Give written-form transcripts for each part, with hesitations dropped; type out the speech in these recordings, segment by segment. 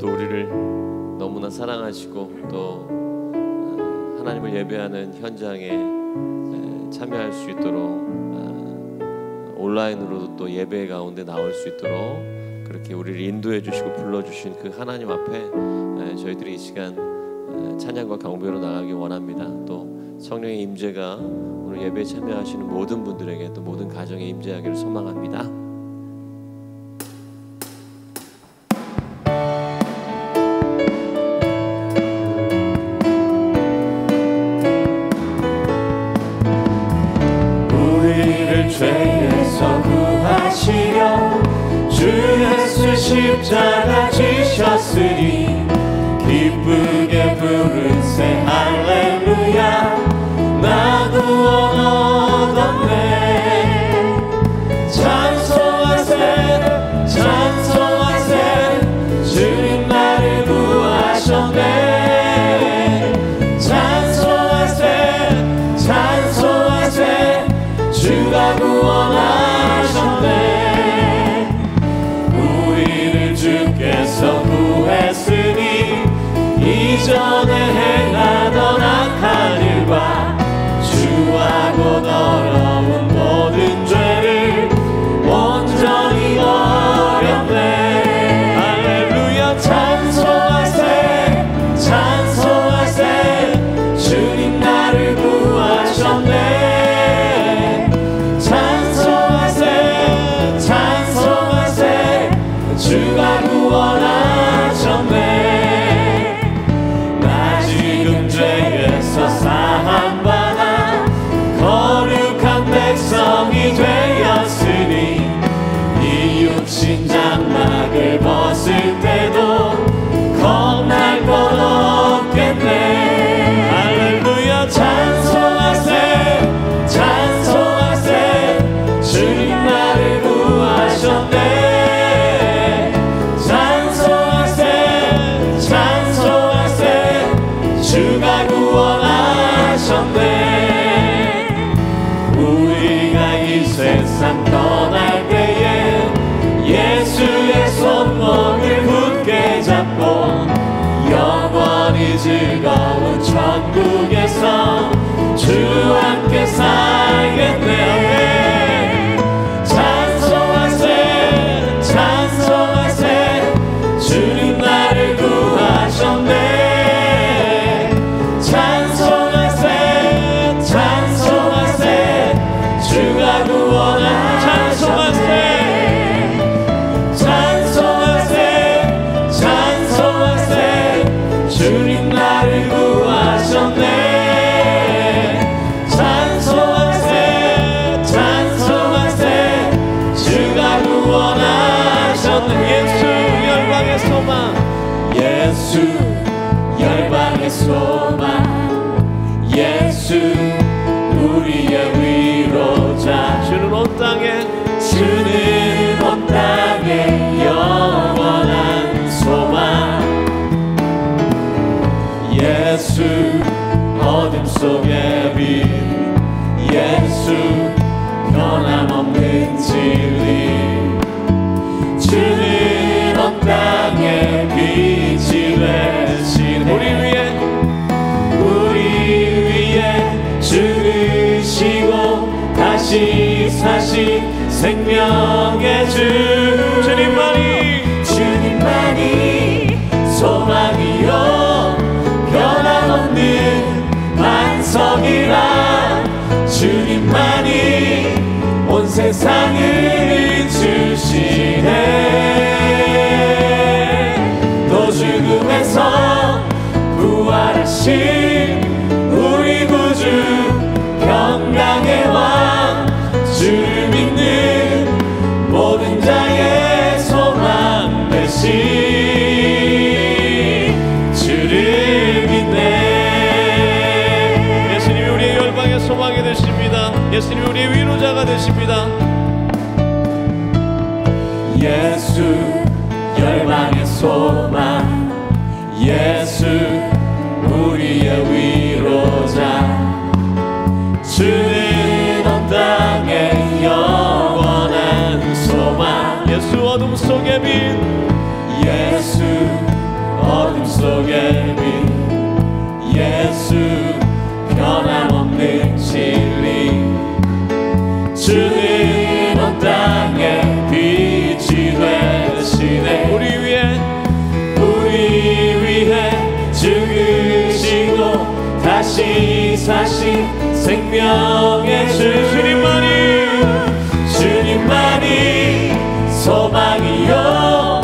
오늘도 우리를 너무나 사랑하시고 또 하나님을 예배하는 현장에 참여할 수 있도록 온라인으로도 또 예배 가운데 나올 수 있도록 그렇게 우리를 인도해 주시고 불러주신 그 하나님 앞에 저희들이 이 시간 찬양과 경배로 나가기 원합니다. 또 성령의 임재가 오늘 예배에 참여하시는 모든 분들에게 또 모든 가정에 임재하기를 소망합니다. 죄에서 구하시려 주 예수 십자가 지셨으니 기쁘게 부르세 할렐루야 나도 얻었네. 찬송하세 찬송하세 주님 나를 구하셨네. 찬송하세 찬송하세 주가 구원하셨네. 우리를 주께서 구했으니 이전에 행하던 악한 일과 주하고 더러운 모든 죄를 온전히 버렸네. 할렐루야 찬송하세 찬송하세 주님 나를 구하셨네. 주가 구원하셨네. 나 지금 죄에서 사함받아 거룩한 백성이 되었으니 이 육신 장막을 벗을 때도 겁날 것 없겠네. 할렐루야 찬송하세 찬송하세 주님 나를 구하셨네. 주가 구원하셨네. 우리가 이 세상 떠날 때에 예수의 손목을 굳게 잡고 영원히 즐거운 천국에서 주와 함께 살겠네. 찬송하세 찬송하세 주님 나를 구하셨네. 주가 구원하셨네. 찬송하세 찬송하세 주님 나를 구하셨네. 찬송하세 찬송하세 주가 구원하셨네. 예수 열방의 소망 예수 열방의 소망 예수 우리의 위로자. 주는 온 땅에 주는 온 땅에 영원한 소망. 예수 어둠 속의 빛 예수 변함없는 진리. 주는 온 땅에 빛이 되신 우리 위에 죽으시고 다시 사신 생명의 주. 주님만이 소망이요 변함없는 반석이라. 주님만이 온 세상을 주시네. 또 죽음에서 부활하신 우리 구주 평강의 왕. 주를 믿는 모든 자의 소망 되신 주를 믿네. 예수님이 우리의 열방의 소망이 되십니다. 예수님이 우리의 위로자가 되십니다. 예수 열방의 소망 예수 우리의 위로자. 주는 온 땅에 영원한 소망. 예수 어둠 속의 빛 예수 속에 빛 예수 변함없는 진리 주는 온 땅에 빛이 되시네 우리 위해 죽으시고 다시 사신 생명의 주님만이 소망이요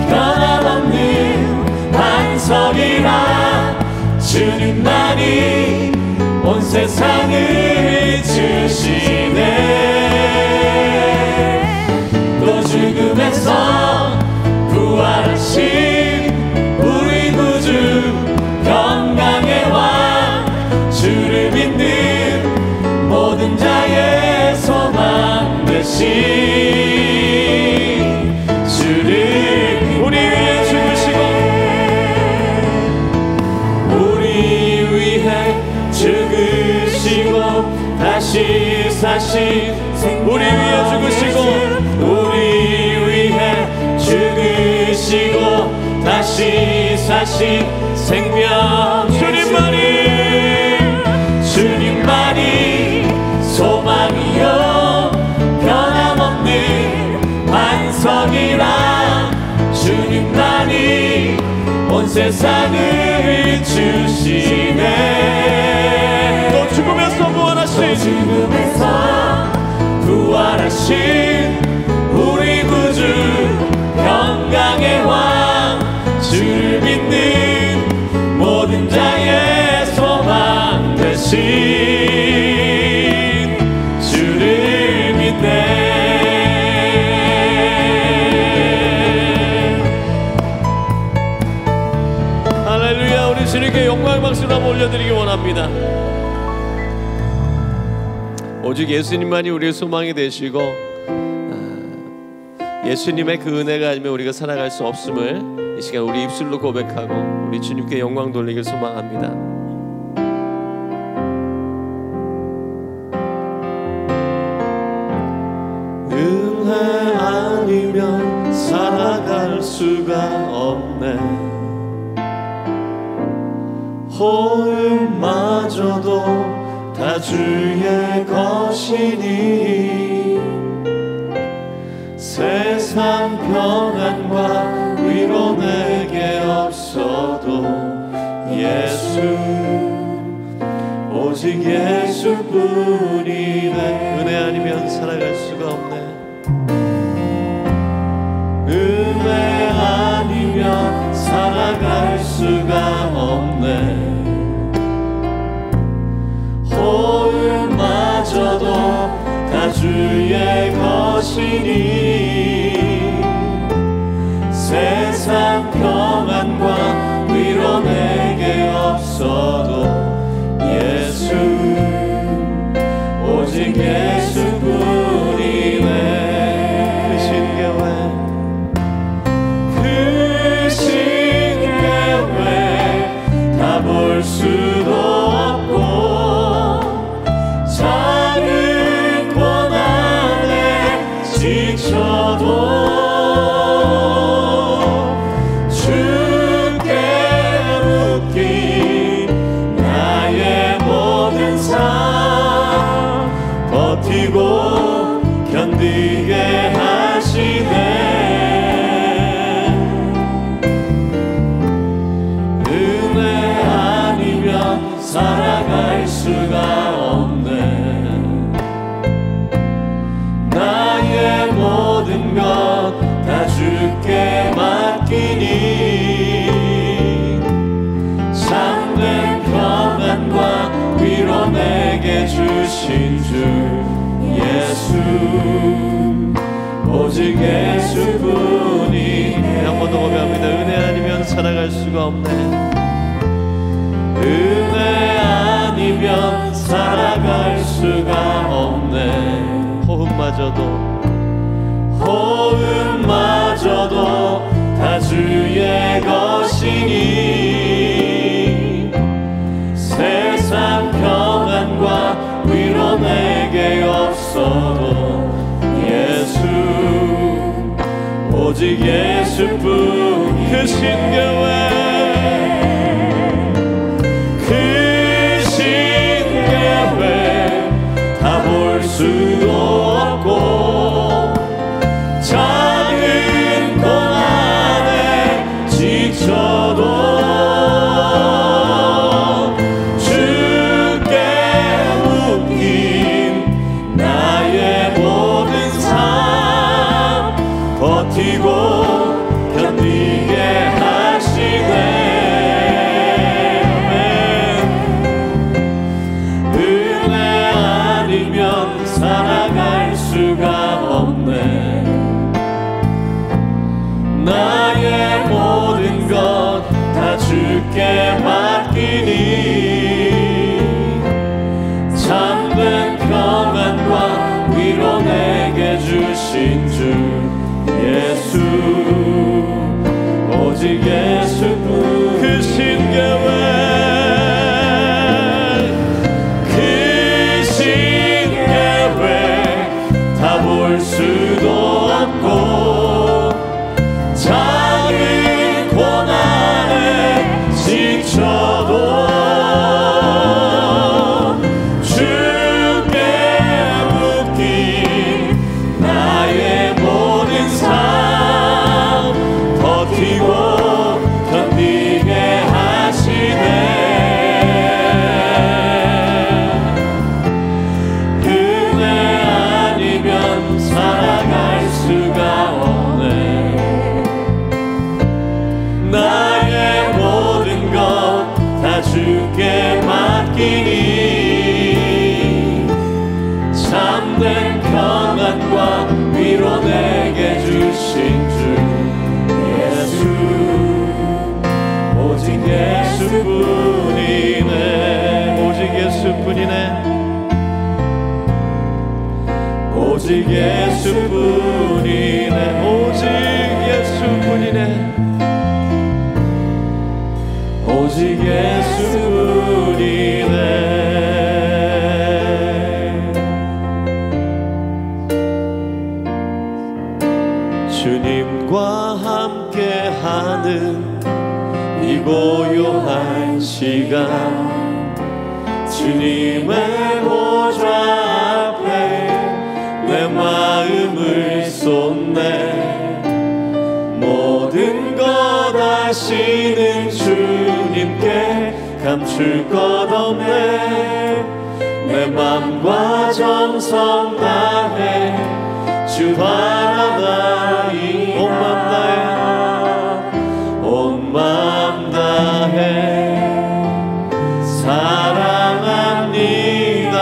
변함없는 반석이라 주님만이 온 세상을 주시네 또 죽음에서 부활하신 우리 구주 평강의 왕 주를 믿는 모든 자의 소망 되신 주를 우리 위해 죽으시고 다시 사신 우리 위해 죽으시고 우리 위해 죽으시고 다시 사신 생명 주님만이 소망이요 변함없는 반석이라 주님만이 온 세상을 주시네 또 죽음에서 부활하신 우리 구주 평강의 왕 주를 믿는 모든 자의 소망 되신 주를 믿네 할렐루야 우리 주님께 영광의 박수를 한번 올려드리기 원합니다 오직 예수님만이 우리의 소망이 되시고 예수님의 그 은혜가 아니면 우리가 살아갈 수 없음을 이 시간 우리 입술로 고백하고 우리 주님께 영광 돌리길 소망합니다. 은혜 아니면 살아갈 수가 없네 호흡마저도 다 주의 것이니 세상 평안과 위로 내게 없어도 예수 오직 예수뿐이네 은혜 아니면 살아갈 수가 없네 은혜 아니면 살아갈 수가 없네 호흡마저도 다 주의 것이니 세상 평안과 위로 내게 없어도 예수 오직 예수뿐이네 그 신계회 다 볼 수도 없고 작은 고난에 지쳐도 버티고 견디게 하시네 은혜 아니면 살아갈 수가 없네 나의 모든 것 다 주께 맡기니 참된 평안과 위로 내게 주신 주 예수 오직 예수뿐이 한 번 더 고백합니다 은혜 아니면 살아갈 수가 없네 은혜 아니면 살아갈 수가 없네 호흡마저도 다 주의 것이니 세상 평안과 위로 내게 없어도 예수 오직 예수뿐 그 신계회 예수뿐 그 신계획 다 볼 수도 없고 작은 고난에 지쳐도 주께 묶인 나의 모든 삶 버티고 견디게 하시네. 살아갈 수가 없네. 나의 모든 것 다 주께 맡기니 참된 평안과 위로 내게 주신 주 예수 오직 예수뿐이네. 오직 예수뿐이네. 오직 예수뿐이네. 오직 예수뿐이네. 오직 예수뿐이네. 주님과 함께하는 이 고요한 시간 주님의 보좌 앞에 내 마음을 쏟네. 모든 것 아시는 주님께 감출 것 없네. 내 맘과 정성 다해 주 바라나이 온 맘 다해 사랑합니다.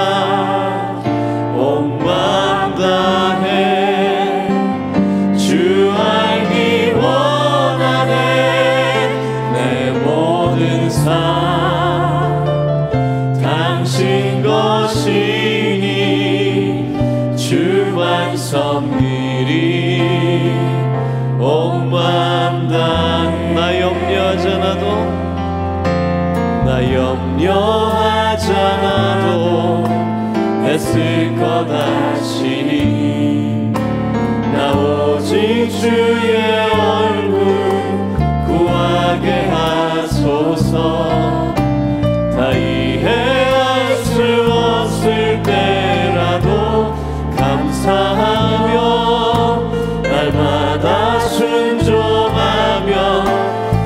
온 맘 다해 주 알기 원하네. 내 모든 삶 당신 것이니 주만 섬기리. 온 맘 다해 나 염려하잖아도 애쓸 것 아시니 나 오직 주의 얼굴 구하게 하소서. 다 이해할 수 없을 때라도 감사하며 날마다 순종하며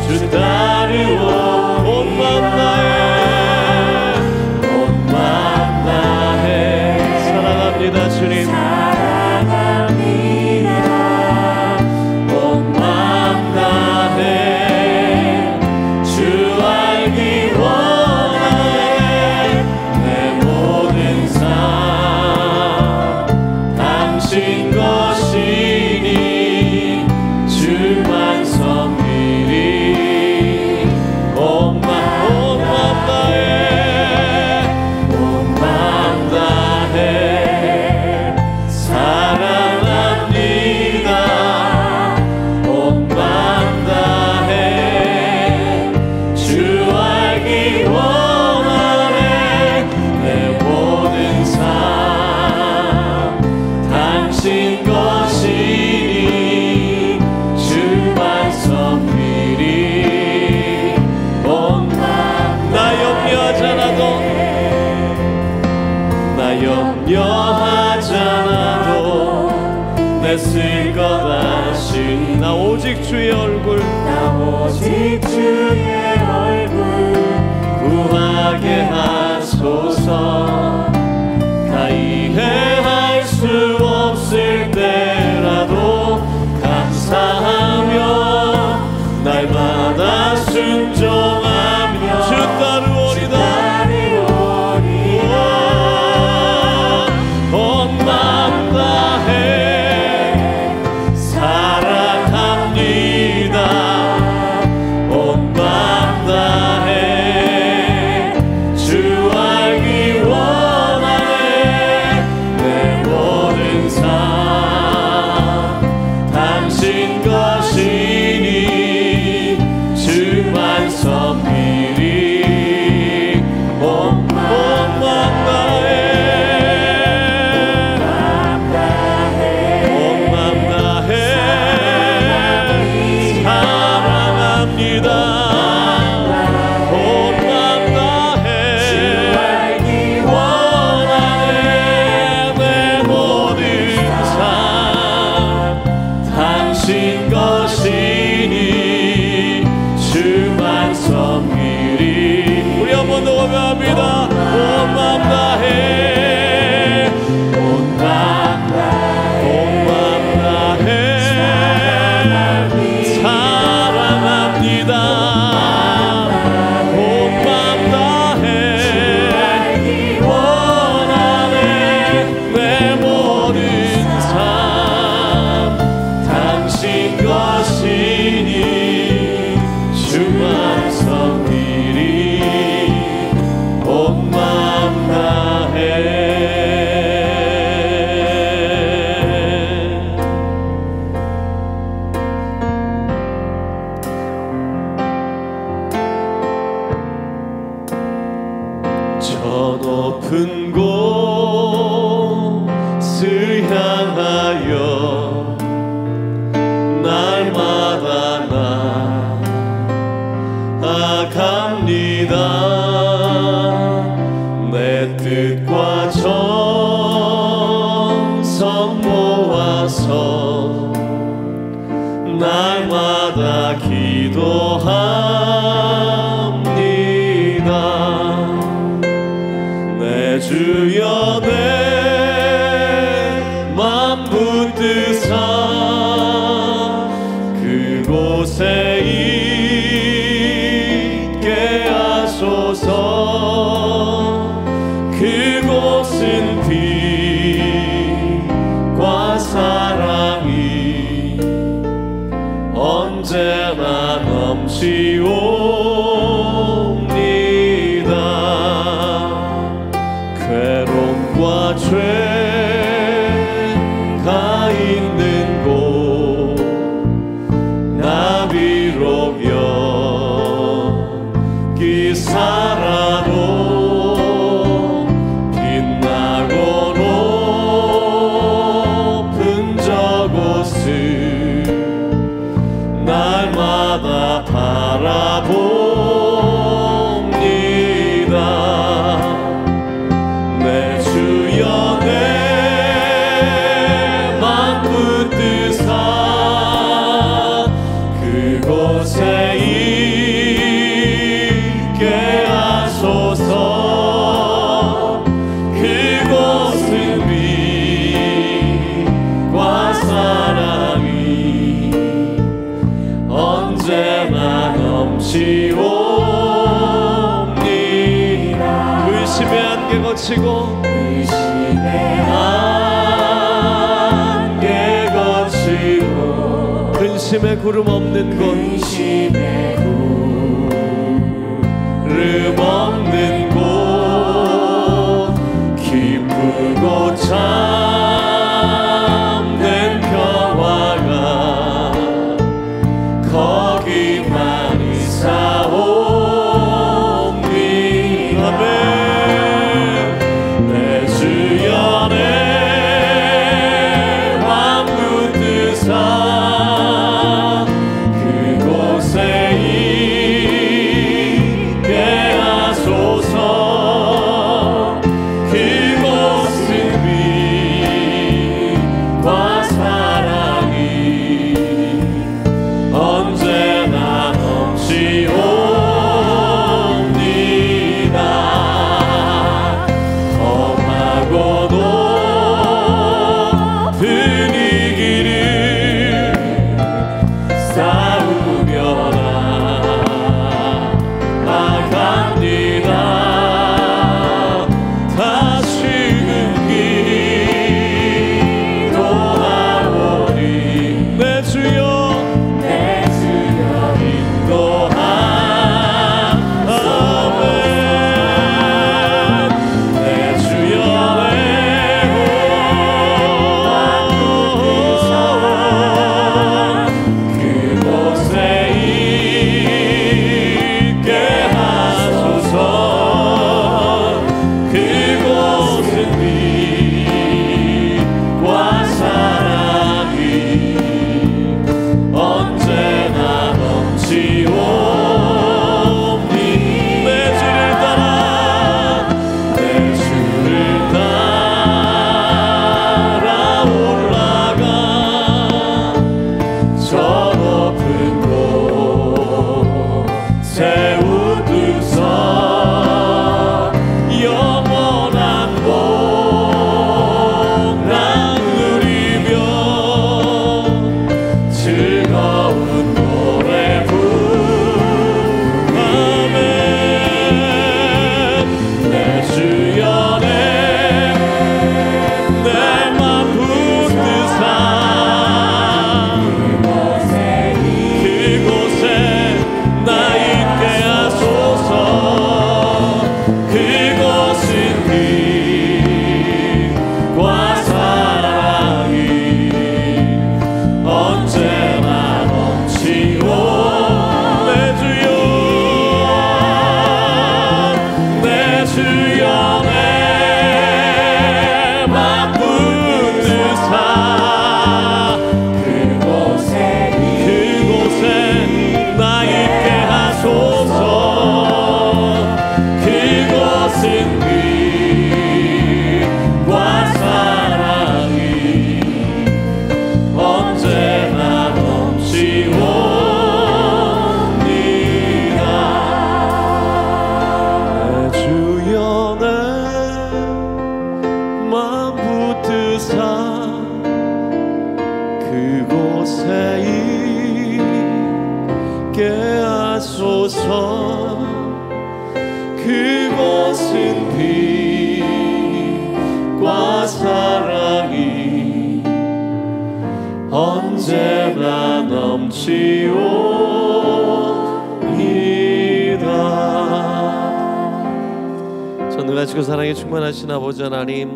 주 따르오. 온 맘 다해 사랑합니다 주님. 온 맘 다해 주 알기 원하네. 내 모든 삶 당신 것이니 주만 섬기리. 온 맘 다해 사랑합니다. 온 맘 다해 주 알기 원하네. 내 모든 삶 당신 것이니 주만 섬기리. 온 맘 나 염려하잖아도 애쓸 것 아시니 나 오직 주의 얼굴 구하게 하소서. 다 이해할 수 없을 때라도 감사하며 날마다 순종하며 주 따르오리다. 온 맘 다해 사랑합니다. 온 맘 다해 주 알기 원하네. 내 모든 삶 당신 것이니 높은 곳을 향하여 날마다 나아갑니다. 내 뜻과 정성 모아서 날마다 기도합니다. 내 주여 내 맘 붙드사 그곳에 있게 하소서. 그곳은 빛과 사랑이 언제나 넘치옵니다. 괴로움과 죄가 있는 곳 나 비록 여기 살아도 빛나고 높은 저곳을 날마다 바라봅니다. 내 주여 내 맘 붙드사 그곳에 있게 하소서. 그곳은 빛과 사랑이 언제나 넘치옵니다. 의심의 안개 거치고 안개 거치고 근심의 구름 없는 곳 구름 없는 곳 기쁘고 참된 평화가 거기만 있사옵니다. 내 주여 내 맘 붙드사 그곳에 하소서. 그곳은 빛과 사랑이 언제나 넘치오이다. 전능하시고 사랑에 충만하신 아버지 하나님,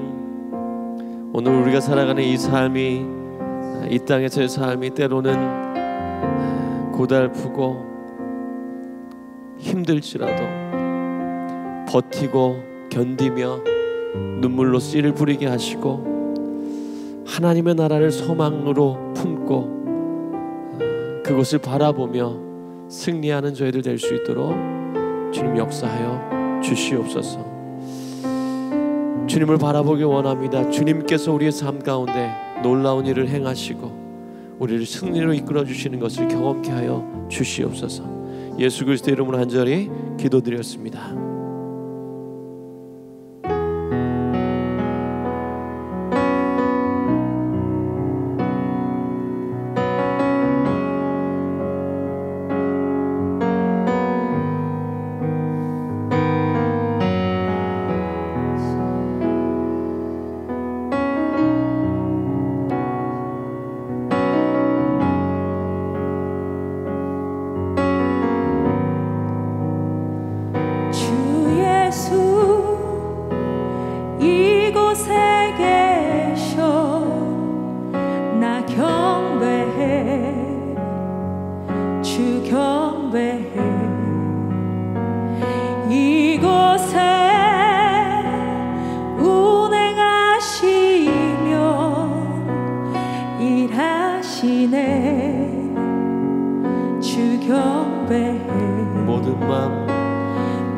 오늘 우리가 살아가는 이 삶이, 이 땅에서의 삶이 때로는 고달프고 힘들지라도 버티고 견디며 눈물로 씨를 뿌리게 하시고 하나님의 나라를 소망으로 품고 그곳을 바라보며 승리하는 저희들 될 수 있도록 주님 역사하여 주시옵소서. 주님을 바라보기 원합니다. 주님께서 우리의 삶 가운데 놀라운 일을 행하시고 우리를 승리로 이끌어 주시는 것을 경험케 하여 주시옵소서. 예수 그리스도의 이름으로 간절히 기도드렸습니다.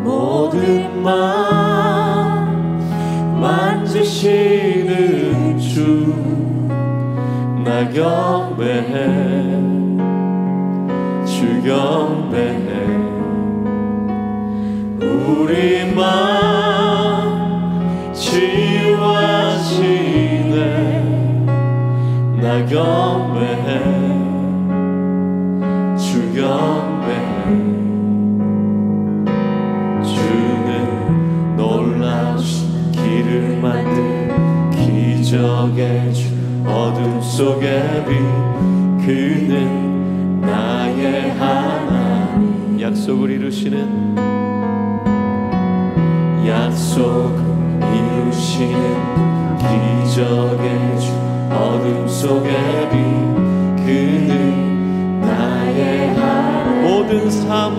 모든 맘 만지시는 주 나 경배해. 주 경배해. 우리 맘 치유하시네. 나 경배해. 주 경배해. 주는 놀라신 길을 만든 기적의 주. 어둠 속의 빛. 그는 나의 하나님. 약속을 이루시는 기적의 주. 어둠 속의 빛. 그는 나의 하나님. 모든 삶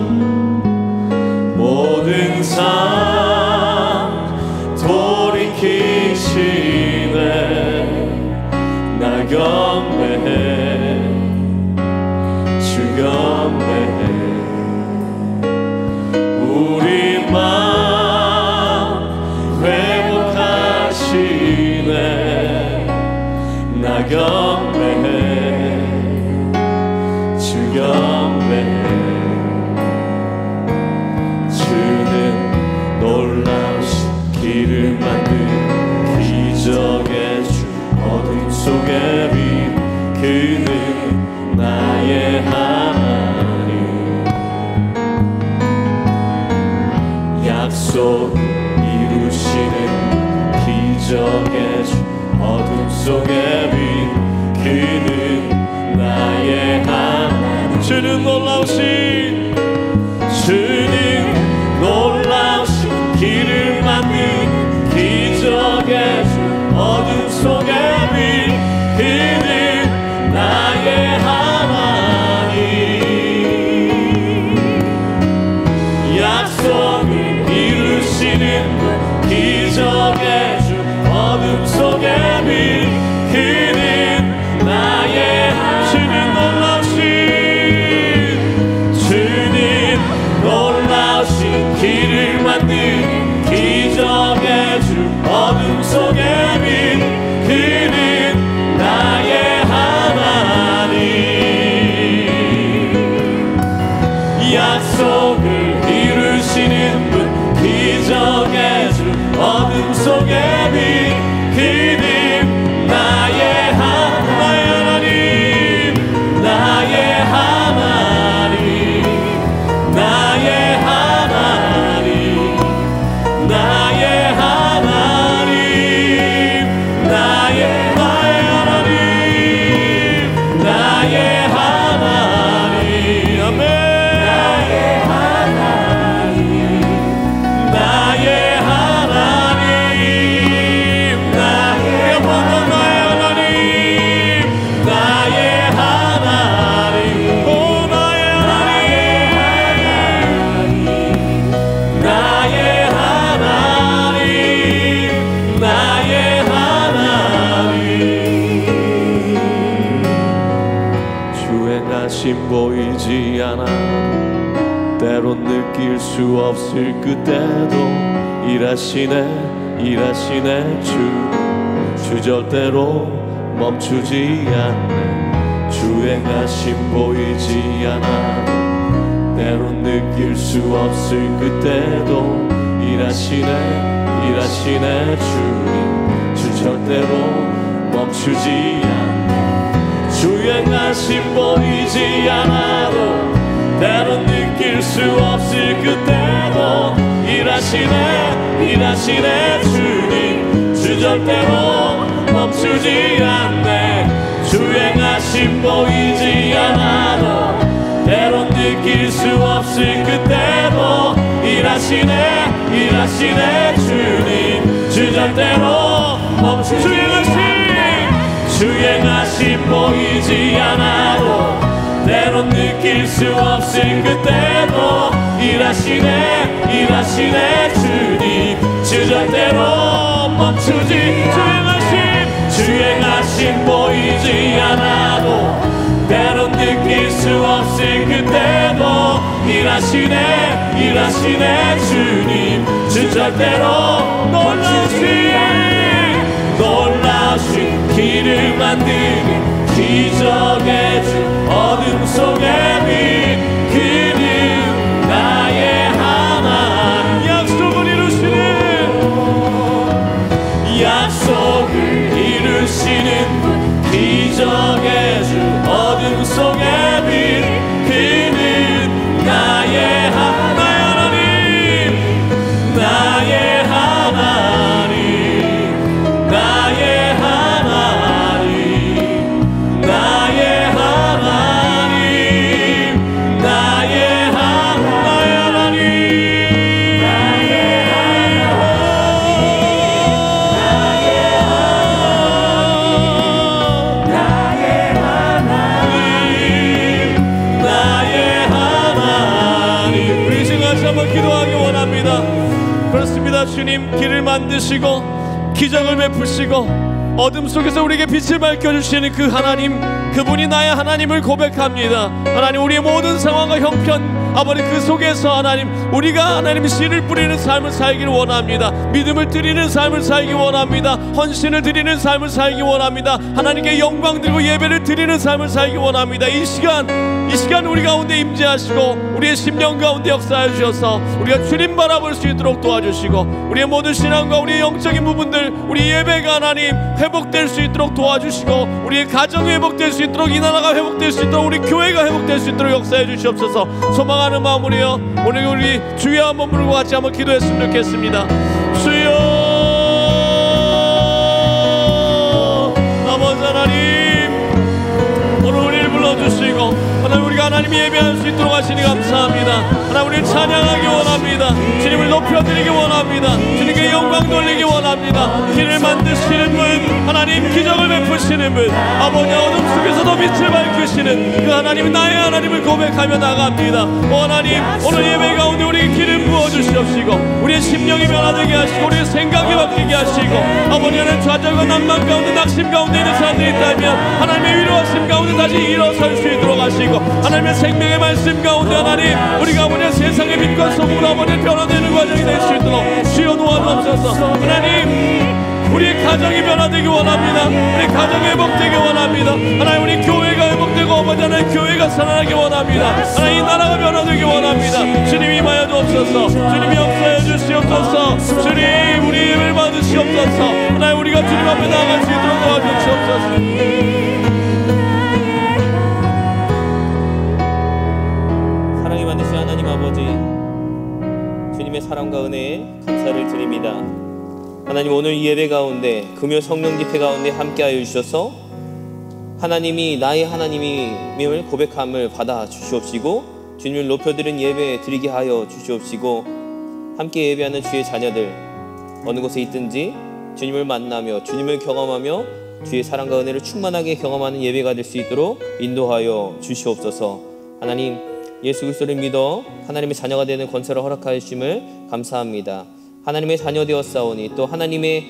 돌이키시네. 나 경배해. 주 경배해. 우리 마음 회복하시네. 나 경배해. 주 경배해. 주는 놀라우신 길을 만든 기적의 주. 어둠 속의 빛. 그는 나의 하나님. 약속 이루시는 기적의 주. 어둠 속의 빛. 그는 나의 하나님. 주는 놀라우신 길을 만든 기적의 주. 어둠 속의 빛. 그는 나의 하나님. 약속을 이루시는 기적의 주. 어둠 속의 빛. 그는 나의 하나님. 주는 놀라우신 길을 만든 기적의 주. 어둠 속의 빛. 그는 나의 하나님. 약속을 이루시는 분. 기적의 주. 어둠 속의 빛. 그는 나의 하나님. 나의 하나님. 때론 느낄 수 없을 그때도 일하시네 주 절대로 멈추지 않네. 주행하심 보이지 않아도 때론 느낄 수 없을 그때도 일하시네 주님. 주 절대로 멈추지 않네. 주행하심 보이지 않아도 때론 느낄 수 없을 그때도 일하시네 주님. 주 절대로 멈추지 않네. 주행하심 보이지 않아도 때론 느낄 수 없을 그때도 일하시네 주님. 주 절대로 멈추지 주행하심 보이지 않아도 때론 느낄 수 없을 그때도 일하시네 주님. 주 절대로 멈추지 주행하심 보이지 않아도 때론 느낄 수 없을 그때도 일하시네 주님. 주 절대로 놀라신 길을 만드는 기적의 주 어둠 속에 빛 그는 나의 하나님. 약속을 이루시는 기적의 주 어둠 속에 빛 그는 나의 하나님. 나의 하나님. 나의 하나님. 나의 하나님. 나의 하나님. 기도하기 원합니다. 그렇습니다. 주님, 길을 만드시고 기적을 베푸시고 어둠 속에서 우리에게 빛을 밝혀주시는 그 하나님, 그분이 나의 하나님을 고백합니다. 하나님, 우리의 모든 상황과 형편 아버지 그 속에서 하나님, 우리가 하나님 씨를 뿌리는 삶을 살기를 원합니다. 믿음을 드리는 삶을 살기 원합니다. 헌신을 드리는 삶을 살기 원합니다. 하나님께 영광 드리고 예배를 드리는 삶을 살기 원합니다. 이 시간 우리 가운데 임재하시고 우리의 심령 가운데 역사해 주셔서 우리가 주님 바라볼 수 있도록 도와주시고 우리의 모든 신앙과 우리의 영적인 부분들, 우리 예배가 하나님 회복될 수 있도록 도와주시고 우리의 가정이 회복될 수 있도록, 이 나라가 회복될 수 있도록, 우리 교회가 회복될 수 있도록 역사해 주시옵소서. 소망하는 마음으로요, 오늘 우리 주여 한번 부르고 같이 한번 기도했으면 좋겠습니다. 주여, 아버지 하나님, 오늘 우리를 불러주시고 하나님, 우리가 하나님 예배할 수 있도록 하시니 감사합니다. 하나님, 우리를 찬양하기 원합니다. 주님을 높여드리기 원합니다. 주님께 영광 돌리기 원합니다. 길을 만드시는 분, 하나님 기적을 베푸시는 분, 아버지 어둠 속에서도 빛을 밝히시는 그 하나님, 나의 하나님을 고백하며 나갑니다. 오 하나님, 오늘 예배 가운데 우리에게 기름 부어주시옵시고 우리의 심령이 변화되게 하시고 우리의 생각이 바뀌게 하시고 아버지, 하나님 좌절과 난망 가운데 낙심 가운데 있는 사람들이 있다면 하나님의 위로하심 가운데 다시 일어설 수 있도록 하시고 하나님의 생명의 말씀 가운데 하나님, 우리가 아버지 세상의 빛과 소금으로 아버지 변화되는 과정이 될 수 있도록 주여 도와주옵소서. 하나님, 우리의 가정이 변화되기 원합니다. 우리 가정이 회복되기 원합니다. 하나님, 우리 교회가 회복되고 아버지 하나님 교회가 살아나기 원합니다. 하나님, 이 나라가 변화되기 원합니다. 주님 임하여 주옵소서. 주님 역사해 주시옵소서. 주님 우리 예배를 받으시옵소서. 하나님, 우리가 주님 앞에 나아갈 수 있도록 도와주시옵소서. 사랑이 많으신 하나님 아버지, 주님의 사랑과 은혜에 감사를 드립니다. 하나님, 오늘 이 예배 가운데 금요 성령 집회 가운데 함께하여 주셔서 하나님이 나의 하나님임을 고백함을 받아 주시옵시고 주님을 높여드린 예배 드리게 하여 주시옵시고 함께 예배하는 주의 자녀들 어느 곳에 있든지 주님을 만나며 주님을 경험하며 주의 사랑과 은혜를 충만하게 경험하는 예배가 될 수 있도록 인도하여 주시옵소서. 하나님, 예수 그리스도를 믿어 하나님의 자녀가 되는 권세를 허락하심을 감사합니다. 하나님의 자녀 되었사오니 또 하나님을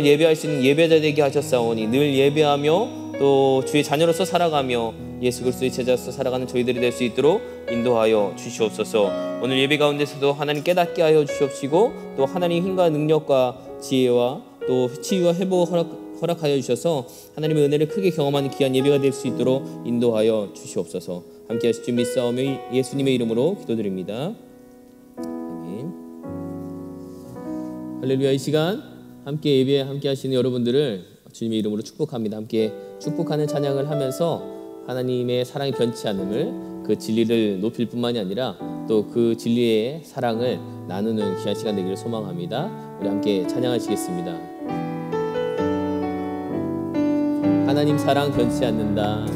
예배할 수 있는 예배자 되게 하셨사오니 늘 예배하며 또 주의 자녀로서 살아가며 예수 그리스도의 제자로서 살아가는 저희들이 될 수 있도록 인도하여 주시옵소서. 오늘 예배 가운데서도 하나님 깨닫게 하여 주시옵시고 또 하나님 힘과 능력과 지혜와 또 치유와 회복을 허락하여 주셔서 하나님의 은혜를 크게 경험하는 귀한 예배가 될 수 있도록 인도하여 주시옵소서. 함께 하실 줄 믿사오며 예수님의 이름으로 기도드립니다. 아멘. 할렐루야. 이 시간 함께 예배에 함께 하시는 여러분들을 주님의 이름으로 축복합니다. 함께 축복하는 찬양을 하면서 하나님의 사랑이 변치 않음을, 그 진리를 높일 뿐만이 아니라 또 그 진리의 사랑을 나누는 귀한 시간 되기를 소망합니다. 우리 함께 찬양하시겠습니다. 하나님 사랑 변치 않는다.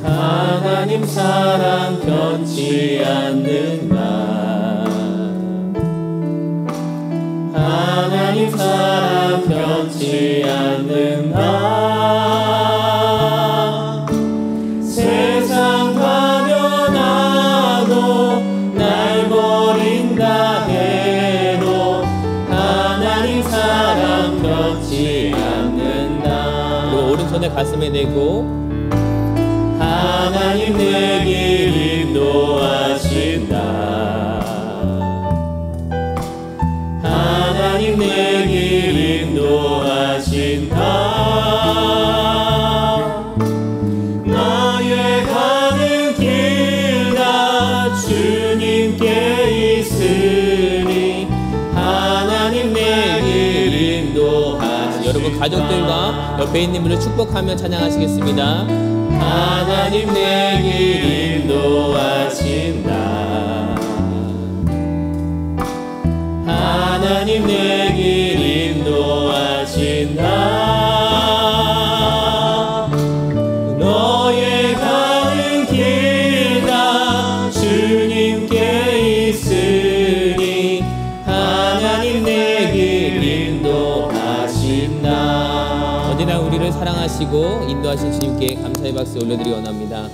하나님 사랑 변치 않는다. 하나님 사랑 변치 않는다. 세상 다 변하고 날 버린다 해도 하나님 사랑 변치 않는다. 그리고 오른손에 가슴에 대고 하나님 내 길 인도하신다. 하나님 내 길 인도하신다. 나의 가는 길 다 주님께 있으니 하나님 내 길 인도하신다. 여러분 가족들과 옆에 있는 분을 축복하며 찬양하시겠습니다. 하나님 내 길 인도하신다. 하나님 내 길 인도하신다. 너의 가는 길 다 주님께 있으니 하나님 내 길 인도하신다. 언제나 우리를 사랑하시고 인도하신 주님께 감사의 박수 올려드리기 원합니다.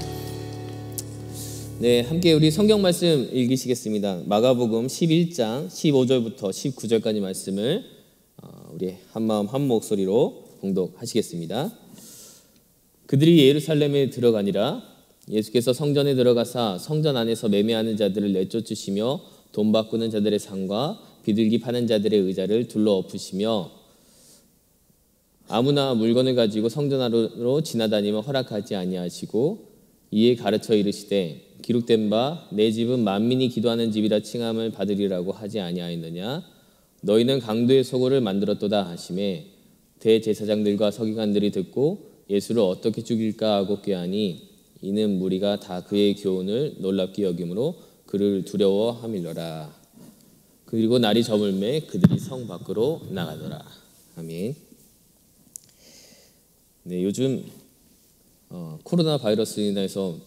네, 함께 우리 성경 말씀 읽으시겠습니다. 마가복음 11장 15절부터 19절까지 말씀을 우리 한마음 한 목소리로 봉독하시겠습니다. 그들이 예루살렘에 들어가니라. 예수께서 성전에 들어가사 성전 안에서 매매하는 자들을 내쫓으시며 돈 바꾸는 자들의 상과 비둘기 파는 자들의 의자를 둘러 엎으시며 아무나 물건을 가지고 성전 안으로 지나다니며 허락하지 아니하시고 이에 가르쳐 이르시되 기록된 바 내 집은 만민이 기도하는 집이라 칭함을 받으리라고 하지 아니하였느냐. 너희는 강도의 소굴을 만들었도다 하시매 대제사장들과 서기관들이 듣고 예수를 어떻게 죽일까 하고 꾀하니 이는 무리가 다 그의 교훈을 놀랍게 여김으로 그를 두려워함이러라. 그리고 날이 저물매 그들이 성 밖으로 나가더라. 아멘. 네, 요즘 코로나 바이러스로 인해서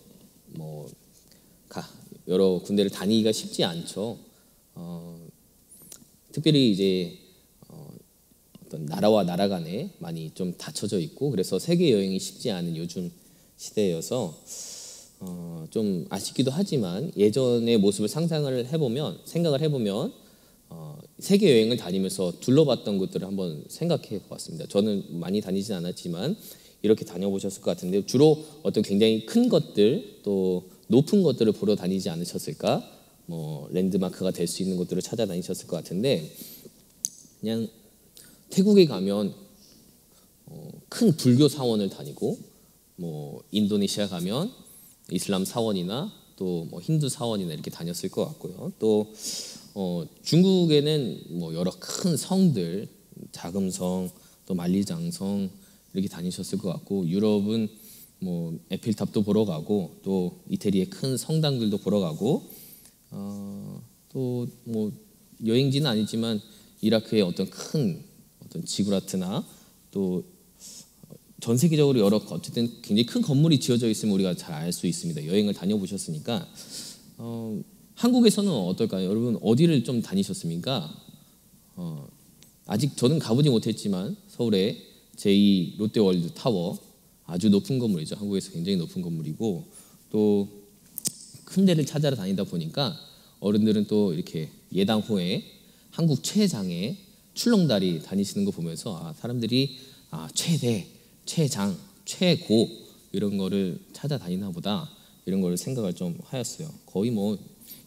여러 군데를 다니기가 쉽지 않죠. 특별히 이제 어떤 나라와 나라 간에 많이 좀 닫혀져 있고 그래서 세계 여행이 쉽지 않은 요즘 시대여서 좀 아쉽기도 하지만 예전의 모습을 생각을 해보면 세계 여행을 다니면서 둘러봤던 것들을 한번 생각해 보았습니다. 저는 많이 다니진 않았지만 이렇게 다녀보셨을 것 같은데 주로 어떤 굉장히 큰 것들 또 높은 것들을 보러 다니지 않으셨을까? 랜드마크가 될 수 있는 곳들을 찾아다니셨을 것 같은데 그냥 태국에 가면 큰 불교 사원을 다니고 인도네시아 가면 이슬람 사원이나 또 힌두 사원이나 이렇게 다녔을 것 같고요. 또 중국에는 여러 큰 성들 자금성 또 만리장성 이렇게 다니셨을 것 같고 유럽은 에펠탑도 보러 가고 또 이태리의 큰 성당들도 보러 가고 또 여행지는 아니지만 이라크의 어떤 큰 지구라트나 또 전 세계적으로 여러 어쨌든 굉장히 큰 건물이 지어져 있으면 우리가 잘 알 수 있습니다. 여행을 다녀보셨으니까 한국에서는 어떨까요? 여러분 어디를 좀 다니셨습니까? 아직 저는 가보지 못했지만 서울의 제2 롯데월드 타워 아주 높은 건물이죠. 한국에서 굉장히 높은 건물이고 또 큰 데를 찾아러 다니다 보니까 어른들은 또 이렇게 예당호에 한국 최장의 출렁다리 다니시는 거 보면서 사람들이 최대, 최장, 최고 이런 거를 찾아다니나 보다 이런 거를 생각을 좀 하였어요. 거의 뭐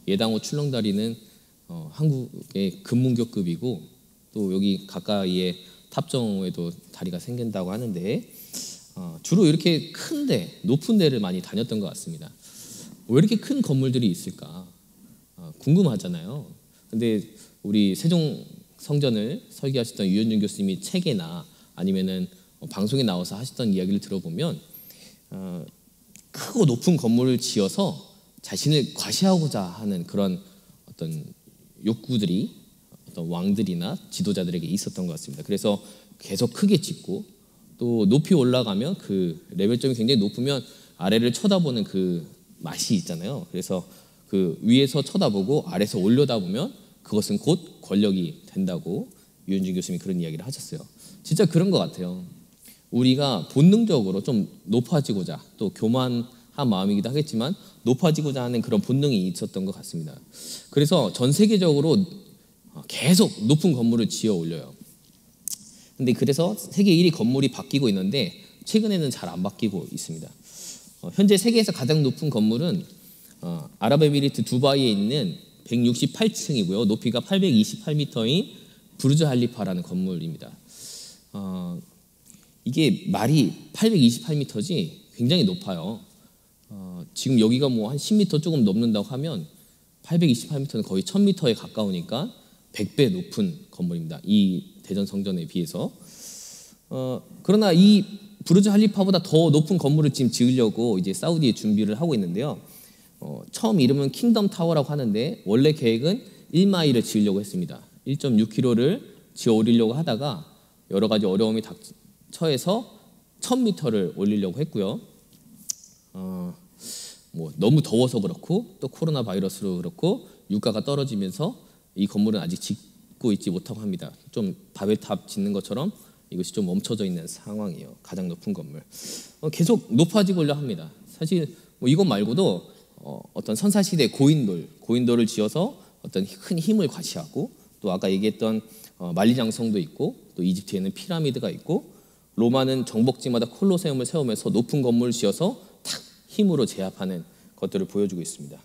예당호 출렁다리는 한국의 금문교급이고 또 여기 가까이에 탑정호에도 다리가 생긴다고 하는데 주로 이렇게 큰데 높은 데를 많이 다녔던 것 같습니다. 왜 이렇게 큰 건물들이 있을까 궁금하잖아요. 근데 우리 세종 성전을 설계하셨던 유현준 교수님이 책이나 아니면은 방송에 나와서 하셨던 이야기를 들어보면 크고 높은 건물을 지어서 자신을 과시하고자 하는 그런 어떤 욕구들이 어떤 왕들이나 지도자들에게 있었던 것 같습니다. 그래서 계속 크게 짓고 또 높이 올라가면 그 레벨점이 굉장히 높으면 아래를 쳐다보는 그 맛이 있잖아요. 그래서 그 위에서 쳐다보고 아래에서 올려다보면 그것은 곧 권력이 된다고 유현준 교수님이 그런 이야기를 하셨어요. 진짜 그런 것 같아요. 우리가 본능적으로 좀 높아지고자 또 교만한 마음이기도 하겠지만 높아지고자 하는 그런 본능이 있었던 것 같습니다. 그래서 전 세계적으로 계속 높은 건물을 지어 올려요. 근데 그래서 세계 1위 건물이 바뀌고 있는데 최근에는 잘 안 바뀌고 있습니다. 현재 세계에서 가장 높은 건물은 아랍에미리트 두바이에 있는 168층이고요. 높이가 828m인 부르즈 할리파라는 건물입니다. 이게 말이 828m지 굉장히 높아요. 지금 여기가 뭐 한 10m 조금 넘는다고 하면 828m는 거의 1000m에 가까우니까 100배 높은 건물입니다. 이 대전 성전에 비해서. 그러나 이 부르즈 할리파보다 더 높은 건물을 지금 지으려고 이제 사우디에 준비를 하고 있는데요. 처음 이름은 킹덤 타워라고 하는데 원래 계획은 1마일을 지으려고 했습니다. 1.6km를 지어 올리려고 하다가 여러 가지 어려움이 닥쳐서 1000m를 올리려고 했고요. 뭐 너무 더워서 그렇고 또 코로나 바이러스로 그렇고 유가가 떨어지면서 이 건물은 아직 짓고 있지 못하고 합니다. 좀 바벨탑 짓는 것처럼 이것이 좀 멈춰져 있는 상황이에요. 가장 높은 건물. 계속 높아지고려 합니다. 사실 뭐 이것 말고도 어떤 선사시대 고인돌을 지어서 어떤 큰 힘을 과시하고 또 아까 얘기했던 만리장성도 있고 또 이집트에는 피라미드가 있고 로마는 정복지마다 콜로세움을 세우면서 높은 건물을 지어서 탁 힘으로 제압하는 것들을 보여주고 있습니다.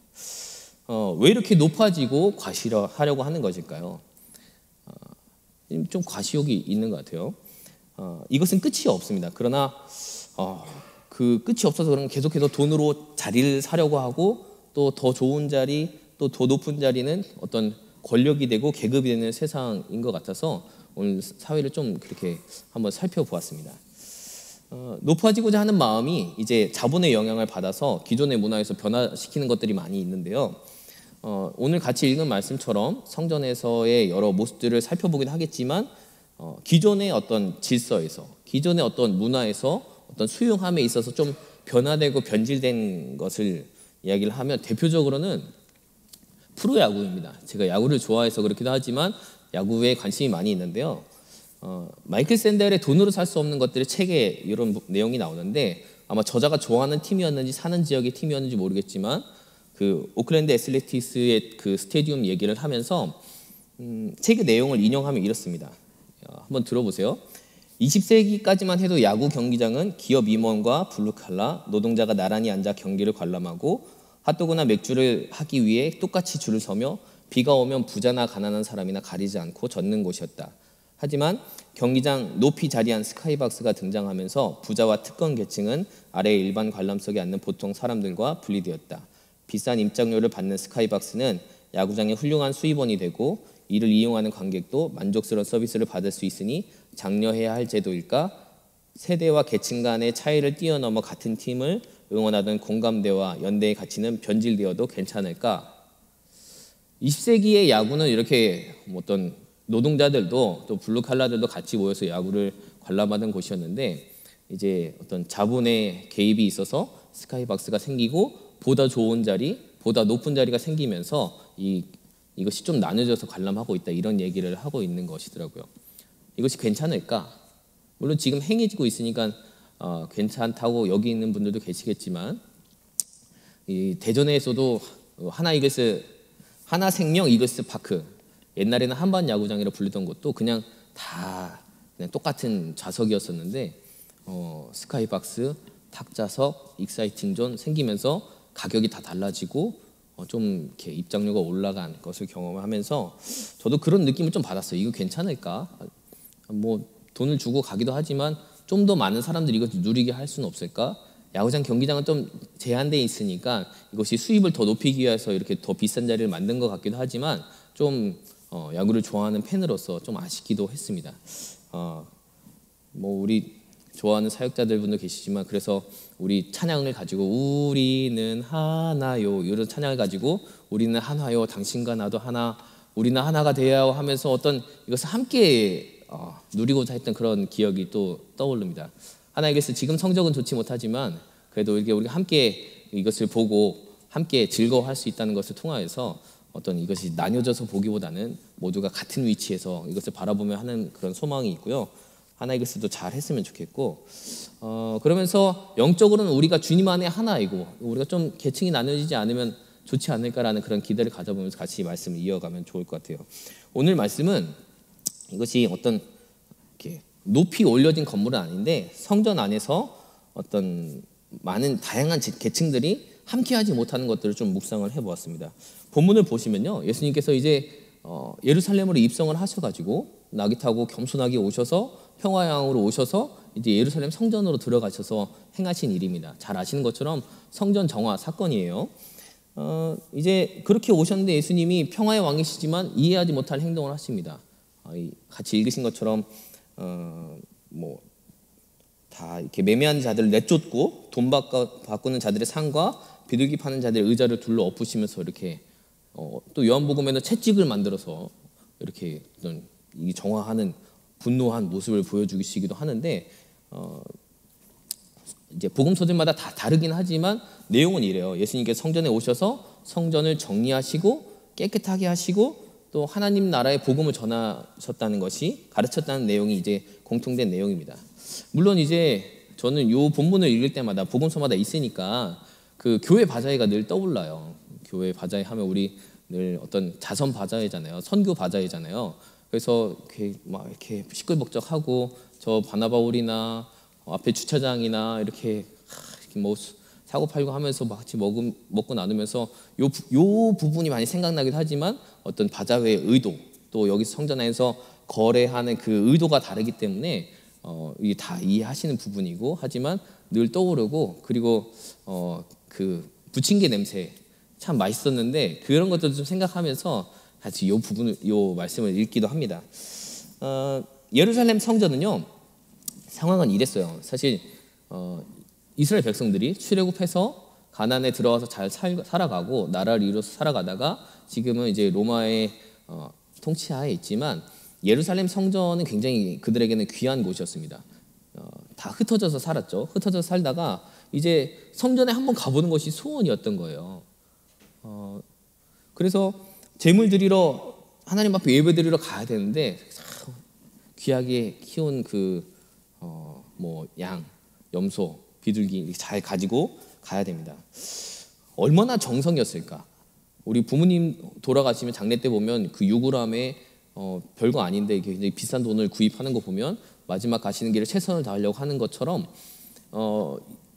왜 이렇게 높아지고 과시하려고 하는 것일까요? 좀 과시욕이 있는 것 같아요. 이것은 끝이 없습니다. 그러나 그 끝이 없어서 그런 계속해서 돈으로 자리를 사려고 하고 또 더 좋은 자리, 또 더 높은 자리는 어떤 권력이 되고 계급이 되는 세상인 것 같아서 오늘 사회를 좀 그렇게 한번 살펴보았습니다. 높아지고자 하는 마음이 이제 자본의 영향을 받아서 기존의 문화에서 변화시키는 것들이 많이 있는데요. 오늘 같이 읽은 말씀처럼 성전에서의 여러 모습들을 살펴보긴 하겠지만 기존의 어떤 질서에서 기존의 어떤 문화에서 어떤 수용함에 있어서 좀 변화되고 변질된 것을 이야기를 하면 대표적으로는 프로야구입니다. 제가 야구를 좋아해서 그렇기도 하지만 야구에 관심이 많이 있는데요. 마이클 샌델의 돈으로 살 수 없는 것들의 책에 이런 내용이 나오는데 아마 저자가 좋아하는 팀이었는지 사는 지역의 팀이었는지 모르겠지만 그 오클랜드 애슬레틱스의 그 스테디움 얘기를 하면서 책의 내용을 인용하면 이렇습니다. 한번 들어보세요. 20세기까지만 해도 야구 경기장은 기업 임원과 블루칼라 노동자가 나란히 앉아 경기를 관람하고 핫도그나 맥주를 하기 위해 똑같이 줄을 서며 비가 오면 부자나 가난한 사람이나 가리지 않고 젖는 곳이었다. 하지만 경기장 높이 자리한 스카이박스가 등장하면서 부자와 특권 계층은 아래의 일반 관람석에 앉는 보통 사람들과 분리되었다. 비싼 입장료를 받는 스카이박스는 야구장의 훌륭한 수입원이 되고 이를 이용하는 관객도 만족스러운 서비스를 받을 수 있으니 장려해야 할 제도일까? 세대와 계층 간의 차이를 뛰어넘어 같은 팀을 응원하던 공감대와 연대의 가치는 변질되어도 괜찮을까? 20세기의 야구는 이렇게 어떤 노동자들도 또 블루칼라들도 같이 모여서 야구를 관람하던 곳이었는데 이제 어떤 자본의 개입이 있어서 스카이박스가 생기고 보다 좋은 자리, 보다 높은 자리가 생기면서 이것이 좀 나눠져서 관람하고 있다 이런 얘기를 하고 있는 것이더라고요. 이것이 괜찮을까? 물론 지금 행해지고 있으니까 괜찮다고 여기 있는 분들도 계시겠지만 이 대전에서도 하나생명 이글스 파크 옛날에는 한반 야구장이라 불리던 것도 그냥 다 그냥 똑같은 좌석이었었는데 스카이박스 탁자석, 익사이팅 존 생기면서 가격이 다 달라지고 좀 이렇게 입장료가 올라간 것을 경험하면서 저도 그런 느낌을 좀 받았어요. 이거 괜찮을까? 뭐 돈을 주고 가기도 하지만 좀 더 많은 사람들이 이것을 누리게 할 수는 없을까? 야구장, 경기장은 좀 제한되어 있으니까 이것이 수입을 더 높이기 위해서 이렇게 더 비싼 자리를 만든 것 같기도 하지만 좀 야구를 좋아하는 팬으로서 좀 아쉽기도 했습니다. 뭐 우리 좋아하는 사역자들 분도 계시지만 그래서 우리 찬양을 가지고 우리는 하나요 이런 찬양을 가지고 우리는 하나요 당신과 나도 하나 우리는 하나가 되어야 하면서 어떤 이것을 함께 누리고자 했던 그런 기억이 또 떠오릅니다. 하나님께서 지금 성적은 좋지 못하지만 그래도 이게 우리가 함께 이것을 보고 함께 즐거워할 수 있다는 것을 통하여서 어떤 이것이 나뉘어져서 보기보다는 모두가 같은 위치에서 이것을 바라보며 하는 그런 소망이 있고요. 하나님께서도 잘 했으면 좋겠고 그러면서 영적으로는 우리가 주님 안에 하나이고 우리가 좀 계층이 나눠지지 않으면 좋지 않을까라는 그런 기대를 가져보면서 같이 말씀을 이어가면 좋을 것 같아요. 오늘 말씀은 이것이 어떤 이렇게 높이 올려진 건물은 아닌데 성전 안에서 어떤 많은 다양한 계층들이 함께하지 못하는 것들을 좀 묵상을 해보았습니다. 본문을 보시면요, 예수님께서 이제 예루살렘으로 입성을 하셔가지고 나귀 타고 겸손하게 오셔서 평화의 왕으로 오셔서 이제 예루살렘 성전으로 들어가셔서 행하신 일입니다. 잘 아시는 것처럼 성전 정화 사건이에요. 이제 그렇게 오셨는데 예수님이 평화의 왕이시지만 이해하지 못할 행동을 하십니다. 같이 읽으신 것처럼 뭐 다 이렇게 매매하는 자들을 내쫓고 돈 바꾸는 자들의 상과 비둘기 파는 자들의 의자를 둘러 엎으시면서 이렇게 또 요한복음에는 채찍을 만들어서 이렇게 어떤 이 정화하는 분노한 모습을 보여주시기도 하는데 이제 복음 소들마다 다 다르긴 하지만 내용은 이래요. 예수님께서 성전에 오셔서 성전을 정리하시고 깨끗하게 하시고 또 하나님 나라의 복음을 전하셨다는 것이 가르쳤다는 내용이 이제 공통된 내용입니다. 물론 이제 저는 요 본문을 읽을 때마다 복음서마다 있으니까 그 교회 바자회가 늘 떠올라요. 교회 바자회 하면 우리 늘 어떤 자선 바자회잖아요. 선교 바자회잖아요. 그래서 막 이렇게 시끌벅적하고 저 바나바울이나 앞에 주차장이나 이렇게 뭐 사고 팔고 하면서 막 같이 먹고 나누면서 요 부분이 많이 생각나기도 하지만 어떤 바자회의 의도 또 여기 성전 안에서 거래하는 그 의도가 다르기 때문에 이게 다 이해하시는 부분이고 하지만 늘 떠오르고 그리고 그 부침개 냄새 참 맛있었는데 그런 것들도 좀 생각하면서 같이 요 부분을 요 말씀을 읽기도 합니다. 예루살렘 성전은요 상황은 이랬어요. 사실 이스라엘 백성들이 출애굽해서 가나안에 들어와서 잘 살아가고 나라를 이루어서 살아가다가 지금은 이제 로마의 통치하에 있지만 예루살렘 성전은 굉장히 그들에게는 귀한 곳이었습니다. 다 흩어져서 살았죠. 흩어져서 살다가 이제 성전에 한번 가보는 것이 소원이었던 거예요. 그래서 제물 드리러 하나님 앞에 예배 드리러 가야 되는데 귀하게 키운 뭐 양, 염소, 비둘기 잘 가지고 가야 됩니다. 얼마나 정성이었을까? 우리 부모님 돌아가시면 장례 때 보면 그 유골함에 별거 아닌데 굉장히 비싼 돈을 구입하는 거 보면 마지막 가시는 길에 최선을 다하려고 하는 것처럼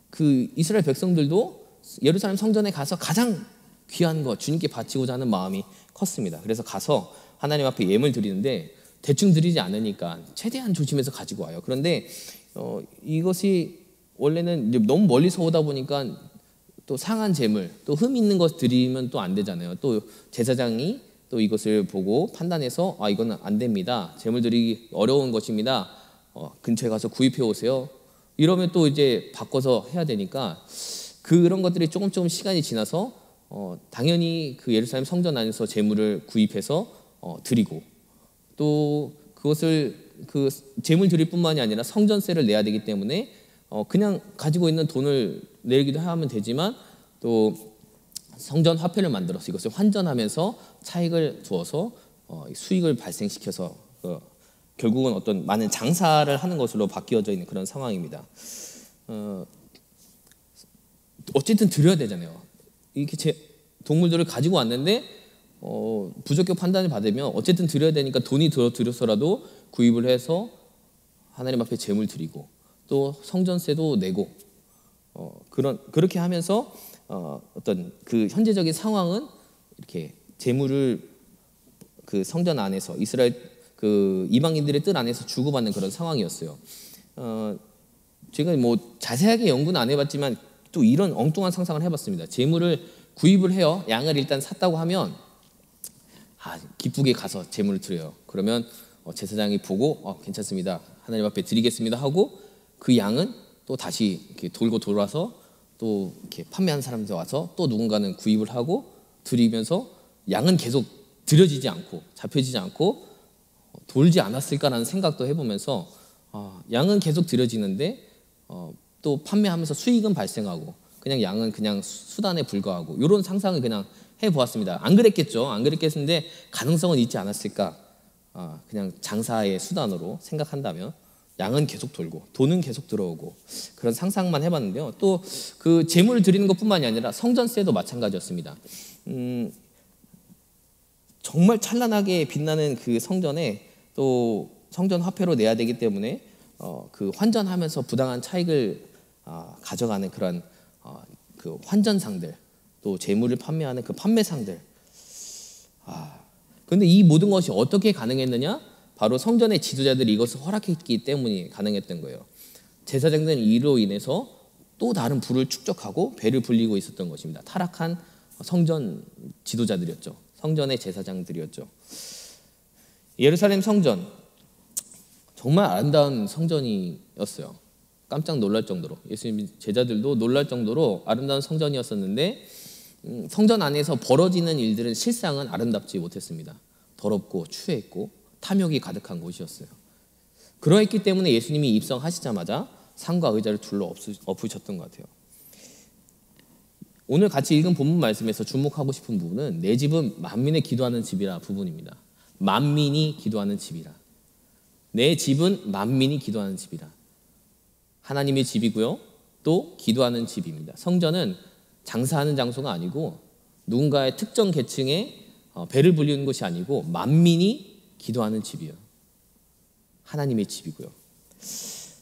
그 이스라엘 백성들도 예루살렘 성전에 가서 가장 귀한 거 주님께 바치고자 하는 마음이 컸습니다. 그래서 가서 하나님 앞에 예물 드리는데 대충 드리지 않으니까 최대한 조심해서 가지고 와요. 그런데 이것이 원래는 이제 너무 멀리서 오다 보니까 또 상한 재물, 또 흠 있는 것 드리면 또 안 되잖아요. 또 제사장이 또 이것을 보고 판단해서 이거는 안 됩니다. 재물 드리기 어려운 것입니다. 근처에 가서 구입해 오세요. 이러면 또 이제 바꿔서 해야 되니까 그런 것들이 조금 시간이 지나서 당연히 그 예루살렘 성전 안에서 재물을 구입해서 드리고 또 그것을 그 재물 드릴 뿐만이 아니라 성전세를 내야 되기 때문에 그냥 가지고 있는 돈을 내기도 하면 되지만 또 성전 화폐를 만들어서 이것을 환전하면서 차익을 주어서 수익을 발생시켜서 결국은 어떤 많은 장사를 하는 것으로 바뀌어져 있는 그런 상황입니다. 어쨌든 드려야 되잖아요. 이렇게 동물들을 가지고 왔는데 부적격 판단을 받으면 어쨌든 드려야 되니까 돈이 들어서라도 구입을 해서 하나님 앞에 제물 드리고 또 성전세도 내고 그렇게 하면서 어떤 그 현재적인 상황은 이렇게 재물을 그 성전 안에서 이스라엘 그 이방인들의 뜰 안에서 주고받는 그런 상황이었어요. 제가 뭐 자세하게 연구는 안 해봤지만 또 이런 엉뚱한 상상을 해봤습니다. 재물을 구입을 해요. 양을 일단 샀다고 하면 기쁘게 가서 재물을 드려요. 그러면 제사장이 보고 괜찮습니다. 하나님 앞에 드리겠습니다 하고 그 양은 또 다시 이렇게 돌고 돌아서 또 이렇게 판매하는 사람들 와서 또 누군가는 구입을 하고 드리면서 양은 계속 드려지지 않고 잡혀지지 않고 돌지 않았을까라는 생각도 해보면서 양은 계속 드려지는데 또 판매하면서 수익은 발생하고 그냥 양은 그냥 수단에 불과하고 이런 상상을 그냥 해보았습니다. 안 그랬겠죠. 안 그랬겠는데 가능성은 있지 않았을까. 그냥 장사의 수단으로 생각한다면 양은 계속 돌고 돈은 계속 들어오고 그런 상상만 해봤는데요. 또 그 재물을 드리는 것뿐만이 아니라 성전세도 마찬가지였습니다. 정말 찬란하게 빛나는 그 성전에 또 성전 화폐로 내야 되기 때문에 그 환전하면서 부당한 차익을 가져가는 그런 그 환전상들 또 재물을 판매하는 그 판매상들. 그런데 이 모든 것이 어떻게 가능했느냐? 바로 성전의 지도자들이 이것을 허락했기 때문에 가능했던 거예요. 제사장들은 이로 인해서 또 다른 부를 축적하고 배를 불리고 있었던 것입니다. 타락한 성전 지도자들이었죠. 성전의 제사장들이었죠. 예루살렘 성전 정말 아름다운 성전이었어요. 깜짝 놀랄 정도로 예수님 제자들도 놀랄 정도로 아름다운 성전이었었는데 성전 안에서 벌어지는 일들은 실상은 아름답지 못했습니다. 더럽고 추했고 탐욕이 가득한 곳이었어요. 그러했기 때문에 예수님이 입성하시자마자 상과 의자를 둘러 엎으셨던 것 같아요. 오늘 같이 읽은 본문 말씀에서 주목하고 싶은 부분은 내 집은 만민의 기도하는 집이라 부분입니다. 만민이 기도하는 집이라. 내 집은 만민이 기도하는 집이라. 하나님의 집이고요. 또 기도하는 집입니다. 성전은 장사하는 장소가 아니고 누군가의 특정 계층에 배를 불리는 것이 아니고 만민이 기도하는 집이에요. 하나님의 집이고요.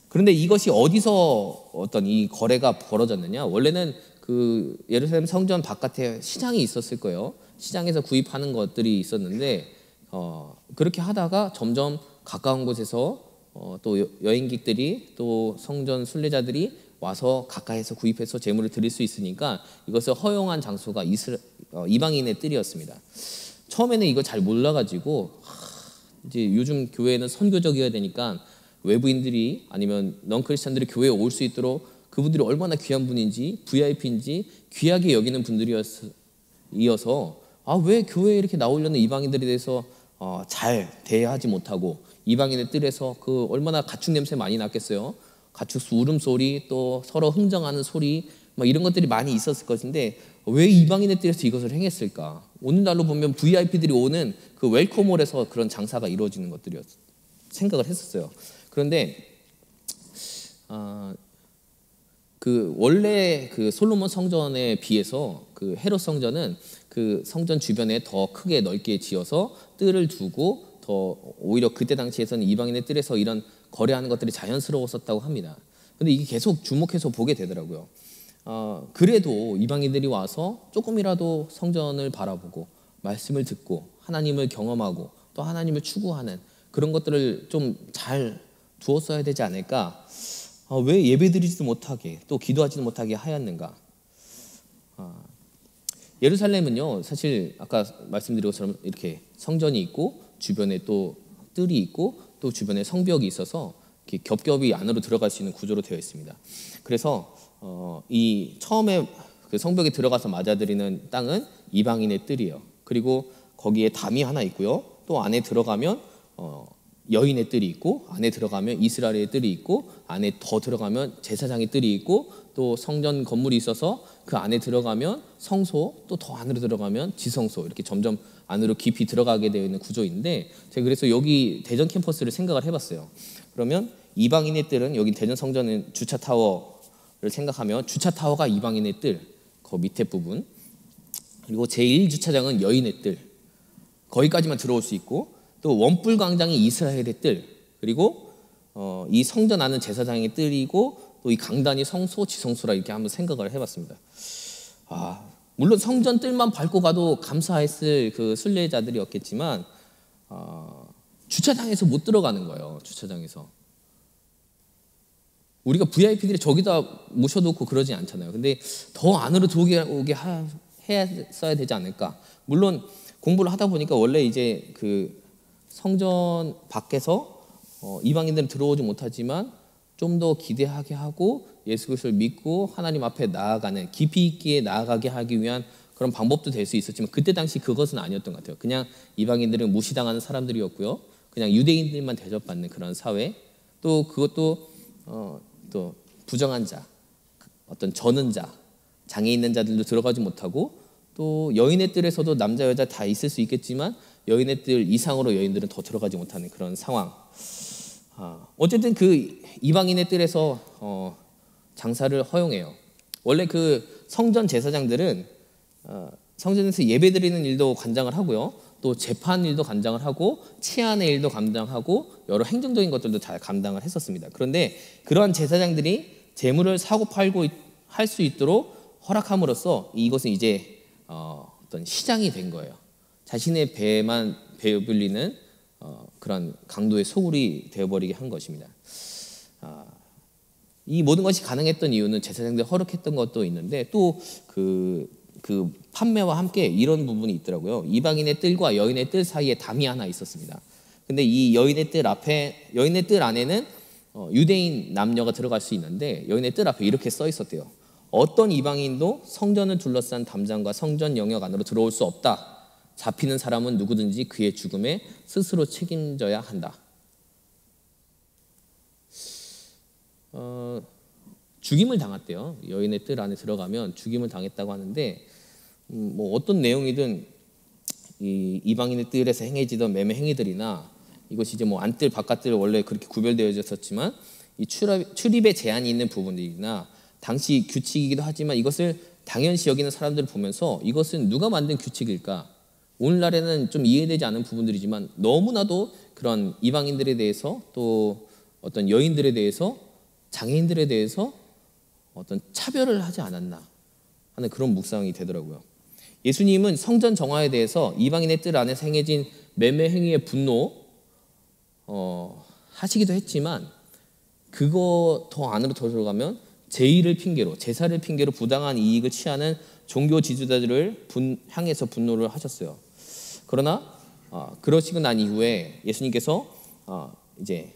그런데 이것이 어디서 어떤 이 거래가 벌어졌느냐? 원래는 그 예루살렘 성전 바깥에 시장이 있었을 거예요. 시장에서 구입하는 것들이 있었는데 그렇게 하다가 점점 가까운 곳에서 또 여행객들이 또 성전 순례자들이 와서 가까이서 구입해서 제물을 드릴 수 있으니까 이것을 허용한 장소가 이방인의 뜰이었습니다. 처음에는 이거 잘 몰라가지고 이제 요즘 교회는 선교적이어야 되니까 외부인들이 아니면 넌크리스천들이 교회에 올 수 있도록 그분들이 얼마나 귀한 분인지 VIP인지 귀하게 여기는 분들이어서 왜 교회에 이렇게 나오려는 이방인들에 대해서 잘 대하지 못하고 이방인의 뜰에서 그 얼마나 가축 냄새 많이 났겠어요. 가축 울음소리 또 서로 흥정하는 소리 막 이런 것들이 많이 있었을 것인데 왜 이방인의 뜰에서 이것을 행했을까? 오늘날로 보면 VIP들이 오는 그 웰컴홀에서 그런 장사가 이루어지는 것들이었 생각을 했었어요. 그런데 그 원래 그 솔로몬 성전에 비해서 그 헤롯 성전은 그 성전 주변에 더 크게 넓게 지어서 뜰을 두고 더 오히려 그때 당시에서는 이방인의 뜰에서 이런 거래하는 것들이 자연스러웠었다고 합니다. 근데 이게 계속 주목해서 보게 되더라고요. 그래도 이방인들이 와서 조금이라도 성전을 바라보고 말씀을 듣고 하나님을 경험하고 또 하나님을 추구하는 그런 것들을 좀 잘 두었어야 되지 않을까? 왜 예배드리지도 못하게 또 기도하지도 못하게 하였는가? 예루살렘은요 사실 아까 말씀드린 것처럼 이렇게 성전이 있고 주변에 또 뜰이 있고 또 주변에 성벽이 있어서 이렇게 겹겹이 안으로 들어갈 수 있는 구조로 되어 있습니다. 그래서 이 처음에 그 성벽에 들어가서 맞아들이는 땅은 이방인의 뜰이에요. 그리고 거기에 담이 하나 있고요. 또 안에 들어가면 여인의 뜰이 있고 안에 들어가면 이스라엘의 뜰이 있고 안에 더 들어가면 제사장의 뜰이 있고 또 성전 건물이 있어서 그 안에 들어가면 성소 또 더 안으로 들어가면 지성소 이렇게 점점 안으로 깊이 들어가게 되어 있는 구조인데 제가 그래서 여기 대전 캠퍼스를 생각을 해봤어요. 그러면 이방인의 뜰은 여기 대전 성전은 주차 타워를 생각하면 주차 타워가 이방인의 뜰 그 밑에 부분 그리고 제1주차장은 여인의 뜰 거기까지만 들어올 수 있고 또 원불 광장이 이스라엘의 뜰 그리고 이 성전 안은 제사장의 뜰이고 또 이 강단이 성소 지성소라 이렇게 한번 생각을 해봤습니다. 물론 성전 뜰만 밟고 가도 감사했을 그 순례자들이었겠지만 주차장에서 못 들어가는 거예요. 주차장에서 우리가 VIP들이 저기다 모셔놓고 그러지 않잖아요. 근데 더 안으로 들어오게 했어야 되지 않을까. 물론 공부를 하다 보니까 원래 이제 그 성전 밖에서 이방인들은 들어오지 못하지만 좀 더 기대하게 하고 예수 그리스도를 믿고 하나님 앞에 나아가는, 깊이 있게 나아가게 하기 위한 그런 방법도 될 수 있었지만 그때 당시 그것은 아니었던 것 같아요. 그냥 이방인들은 무시당하는 사람들이었고요. 그냥 유대인들만 대접받는 그런 사회, 또 그것도 또 부정한 자, 어떤 저는 자, 장애 있는 자들도 들어가지 못하고, 또 여인의 뜰에서도 남자 여자 다 있을 수 있겠지만 여인의 뜰 이상으로 여인들은 더 들어가지 못하는 그런 상황. 어쨌든 그 이방인의 뜰에서 장사를 허용해요. 원래 그 성전 제사장들은 성전에서 예배드리는 일도 관장을 하고요, 또 재판 일도 관장을 하고 치안의 일도 감당하고 여러 행정적인 것들도 잘 감당을 했었습니다. 그런데 그러한 제사장들이 재물을 사고 팔고 할 수 있도록 허락함으로써 이것은 이제 어떤 시장이 된 거예요. 자신의 배만 배불리는 그런 강도의 소굴이 되어버리게 한 것입니다. 이 모든 것이 가능했던 이유는 제사장들이 허락했던 것도 있는데, 또 그 판매와 함께 이런 부분이 있더라고요. 이방인의 뜰과 여인의 뜰 사이에 담이 하나 있었습니다. 근데 이 여인의 뜰 안에는 유대인 남녀가 들어갈 수 있는데, 여인의 뜰 앞에 이렇게 써 있었대요. 어떤 이방인도 성전을 둘러싼 담장과 성전 영역 안으로 들어올 수 없다. 잡히는 사람은 누구든지 그의 죽음에 스스로 책임져야 한다. 죽임을 당했대요. 여인의 뜰 안에 들어가면 죽임을 당했다고 하는데, 뭐 어떤 내용이든 이 이방인의 뜰에서 행해지던 매매 행위들이나, 이것이 이제 뭐 안뜰 바깥뜰 원래 그렇게 구별되어졌었지만 이 출입에 제한이 있는 부분들이나 당시 규칙이기도 하지만 이것을 당연시 여기는 사람들을 보면서 이것은 누가 만든 규칙일까? 오늘날에는 좀 이해되지 않은 부분들이지만 너무나도 그런 이방인들에 대해서, 또 어떤 여인들에 대해서, 장애인들에 대해서 어떤 차별을 하지 않았나 하는 그런 묵상이 되더라고요. 예수님은 성전 정화에 대해서 이방인의 뜰 안에서 행해진 매매 행위에 분노 하시기도 했지만, 그거 더 안으로 더 들어가면 제의를 핑계로, 제사를 핑계로 부당한 이익을 취하는 종교 지도자들을 향해서 분노를 하셨어요. 그러나 그러시고 난 이후에 예수님께서 이제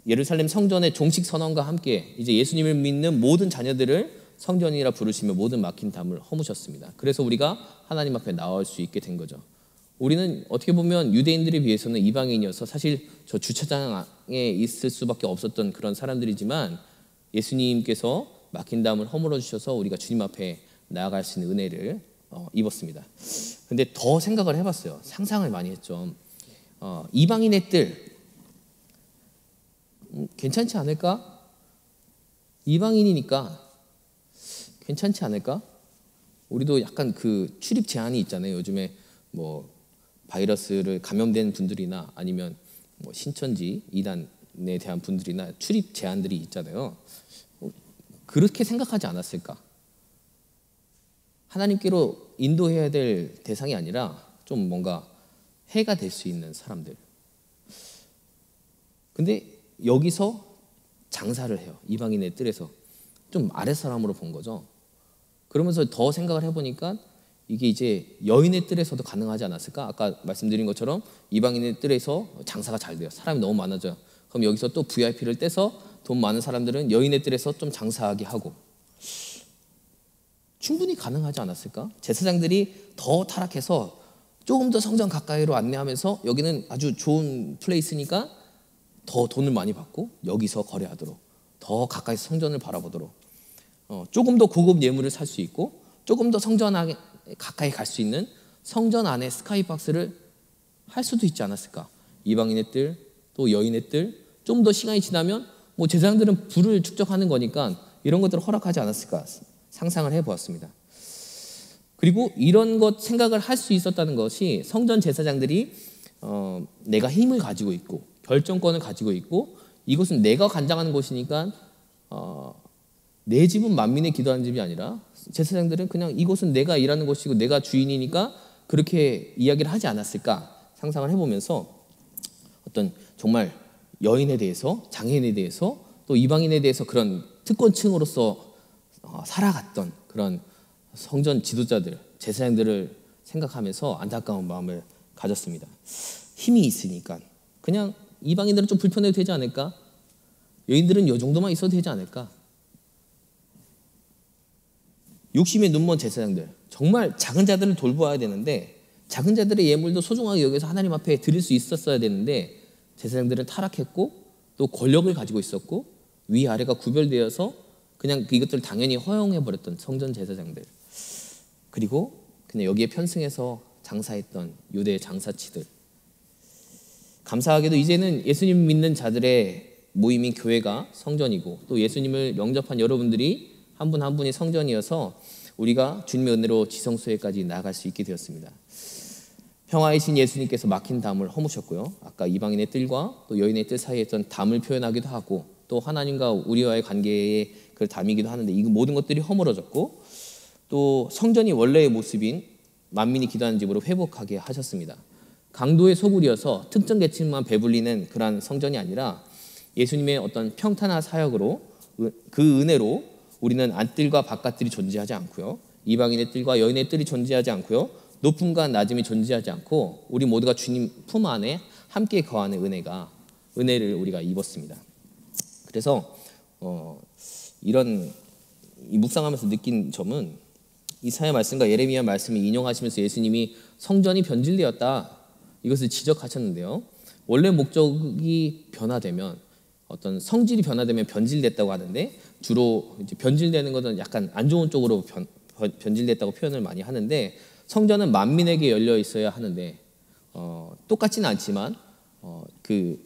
예루살렘 성전의 종식 선언과 함께 이제 예수님을 믿는 모든 자녀들을 성전이라 부르시며 모든 막힌 담을 허무셨습니다. 그래서 우리가 하나님 앞에 나올 수 있게 된 거죠. 우리는 어떻게 보면 유대인들에 비해서는 이방인이어서 사실 저 주차장에 있을 수밖에 없었던 그런 사람들이지만, 예수님께서 막힌 담을 허물어 주셔서 우리가 주님 앞에 나아갈 수 있는 은혜를 입었습니다. 근데 더 생각을 해봤어요. 상상을 많이 했죠. 이방인의 뜰 괜찮지 않을까? 이방인이니까 괜찮지 않을까? 우리도 약간 그 출입 제한이 있잖아요. 요즘에 뭐 바이러스를 감염된 분들이나 아니면 뭐 신천지 이단에 대한 분들이나 출입 제한들이 있잖아요. 그렇게 생각하지 않았을까? 하나님께로 인도해야 될 대상이 아니라 좀 뭔가 해가 될 수 있는 사람들. 근데 여기서 장사를 해요. 이방인의 뜰에서. 좀 아랫사람으로 본 거죠. 그러면서 더 생각을 해보니까 이게 이제 여인의 뜰에서도 가능하지 않았을까? 아까 말씀드린 것처럼 이방인의 뜰에서 장사가 잘 돼요. 사람이 너무 많아져요. 그럼 여기서 또 VIP를 떼서 돈 많은 사람들은 여인의 뜰에서 좀 장사하게 하고, 충분히 가능하지 않았을까? 제사장들이 더 타락해서 조금 더 성전 가까이로 안내하면서 여기는 아주 좋은 플레이스니까 더 돈을 많이 받고 여기서 거래하도록, 더 가까이 성전을 바라보도록, 조금 더 고급 예물을 살 수 있고 조금 더 성전 안에 가까이 갈 수 있는 성전 안에 스카이박스를 할 수도 있지 않았을까? 이방인의 뜰, 또 여인의 뜰, 좀 더 시간이 지나면 뭐 제사장들은 부를 축적하는 거니까 이런 것들을 허락하지 않았을까 상상을 해보았습니다. 그리고 이런 것 생각을 할 수 있었다는 것이 성전 제사장들이 내가 힘을 가지고 있고 결정권을 가지고 있고 이것은 내가 관장하는 곳이니까 내 집은 만민의 기도하는 집이 아니라 제사장들은 그냥 이곳은 내가 일하는 곳이고 내가 주인이니까 그렇게 이야기를 하지 않았을까 상상을 해보면서 어떤 정말 여인에 대해서, 장애인에 대해서, 또 이방인에 대해서 그런 특권층으로서 살아갔던 그런 성전 지도자들, 제사장들을 생각하면서 안타까운 마음을 가졌습니다. 힘이 있으니까 그냥 이방인들은 좀 불편해도 되지 않을까? 여인들은 이 정도만 있어도 되지 않을까? 욕심에 눈먼 제사장들, 정말 작은 자들을 돌보아야 되는데 작은 자들의 예물도 소중하게 여기서 하나님 앞에 드릴 수 있었어야 되는데 제사장들은 타락했고 또 권력을 가지고 있었고 위아래가 구별되어서 그냥 이것들을 당연히 허용해버렸던 성전 제사장들, 그리고 그냥 여기에 편승해서 장사했던 유대 장사치들. 감사하게도 이제는 예수님 믿는 자들의 모임인 교회가 성전이고 또 예수님을 영접한 여러분들이 한 분 한 분이 성전이어서 우리가 주님의 은혜로 지성소에까지 나아갈 수 있게 되었습니다. 평화이신 예수님께서 막힌 담을 허무셨고요. 아까 이방인의 뜰과 또 여인의 뜰 사이에 있던 담을 표현하기도 하고 또 하나님과 우리와의 관계의 그 담이기도 하는데 이 모든 것들이 허물어졌고 또 성전이 원래의 모습인 만민이 기도하는 집으로 회복하게 하셨습니다. 강도의 소굴이어서 특정 계층만 배불리는 그런 성전이 아니라 예수님의 어떤 평탄한 사역으로 그 은혜로 우리는 안뜰과 바깥뜰이 존재하지 않고요. 이방인의 뜰과 여인의 뜰이 존재하지 않고요. 높음과 낮음이 존재하지 않고 우리 모두가 주님 품 안에 함께 거하는 은혜를 우리가 입었습니다. 그래서 이런 묵상하면서 느낀 점은 이사야 말씀과 예레미야 말씀을 인용하시면서 예수님이 성전이 변질되었다 이것을 지적하셨는데요. 원래 목적이 변화되면 어떤 성질이 변화되면 변질됐다고 하는데 주로 이제 변질되는 것은 약간 안 좋은 쪽으로 변질됐다고 표현을 많이 하는데 성전은 만민에게 열려 있어야 하는데 똑같지는 않지만 그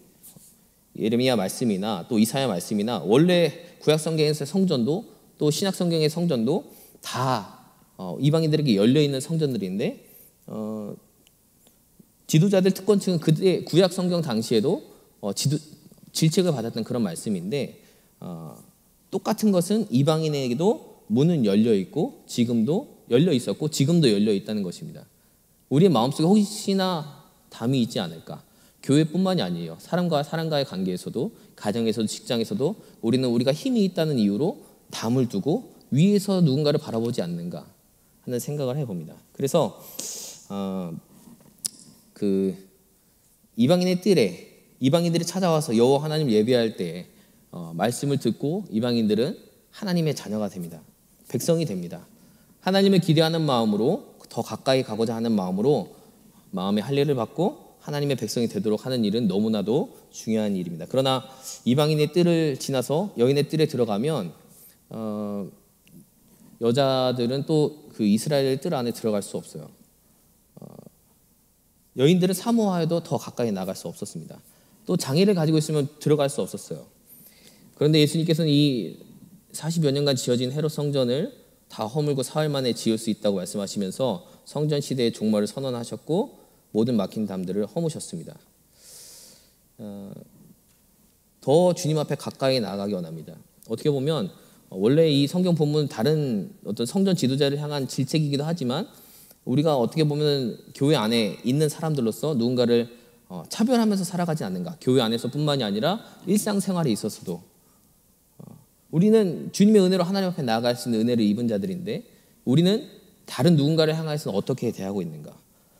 예레미야 말씀이나 또 이사야 말씀이나 원래 구약 성경에서의 성전도 또 신약 성경의 성전도 다 이방인들에게 열려 있는 성전들인데 지도자들 특권층은 그때 구약 성경 당시에도 질책을 받았던 그런 말씀인데 똑같은 것은 이방인에게도 문은 열려 있고 지금도 열려 있었고 지금도 열려 있다는 것입니다. 우리의 마음속에 혹시나 담이 있지 않을까? 교회뿐만이 아니에요. 사람과 사람과의 관계에서도 가정에서도 직장에서도 우리는 우리가 힘이 있다는 이유로 담을 두고 위에서 누군가를 바라보지 않는가 하는 생각을 해봅니다. 그래서 그 이방인의 뜰에 이방인들이 찾아와서 여호와 하나님 예배할 때 말씀을 듣고 이방인들은 하나님의 자녀가 됩니다. 백성이 됩니다. 하나님을 기대하는 마음으로 더 가까이 가고자 하는 마음으로 마음의 할례를 받고 하나님의 백성이 되도록 하는 일은 너무나도 중요한 일입니다. 그러나 이방인의 뜰을 지나서 여인의 뜰에 들어가면 여자들은 또 그 이스라엘 뜰 안에 들어갈 수 없어요. 여인들은 사모하여도 더 가까이 나갈 수 없었습니다. 또 장애를 가지고 있으면 들어갈 수 없었어요. 그런데 예수님께서는 이 40여 년간 지어진 헤롯 성전을 다 허물고 사흘 만에 지을 수 있다고 말씀하시면서 성전 시대의 종말을 선언하셨고 모든 막힌 담들을 허무셨습니다. 더 주님 앞에 가까이 나아가기 원합니다. 어떻게 보면 원래 이 성경 본문은 다른 어떤 성전 지도자를 향한 질책이기도 하지만 우리가 어떻게 보면 교회 안에 있는 사람들로서 누군가를 차별하면서 살아가지 않는가. 교회 안에서뿐만이 아니라 일상생활에 있어서도 우리는 주님의 은혜로 하나님 앞에 나아갈 수 있는 은혜를 입은 자들인데 우리는 다른 누군가를 향해서는 어떻게 대하고 있는가.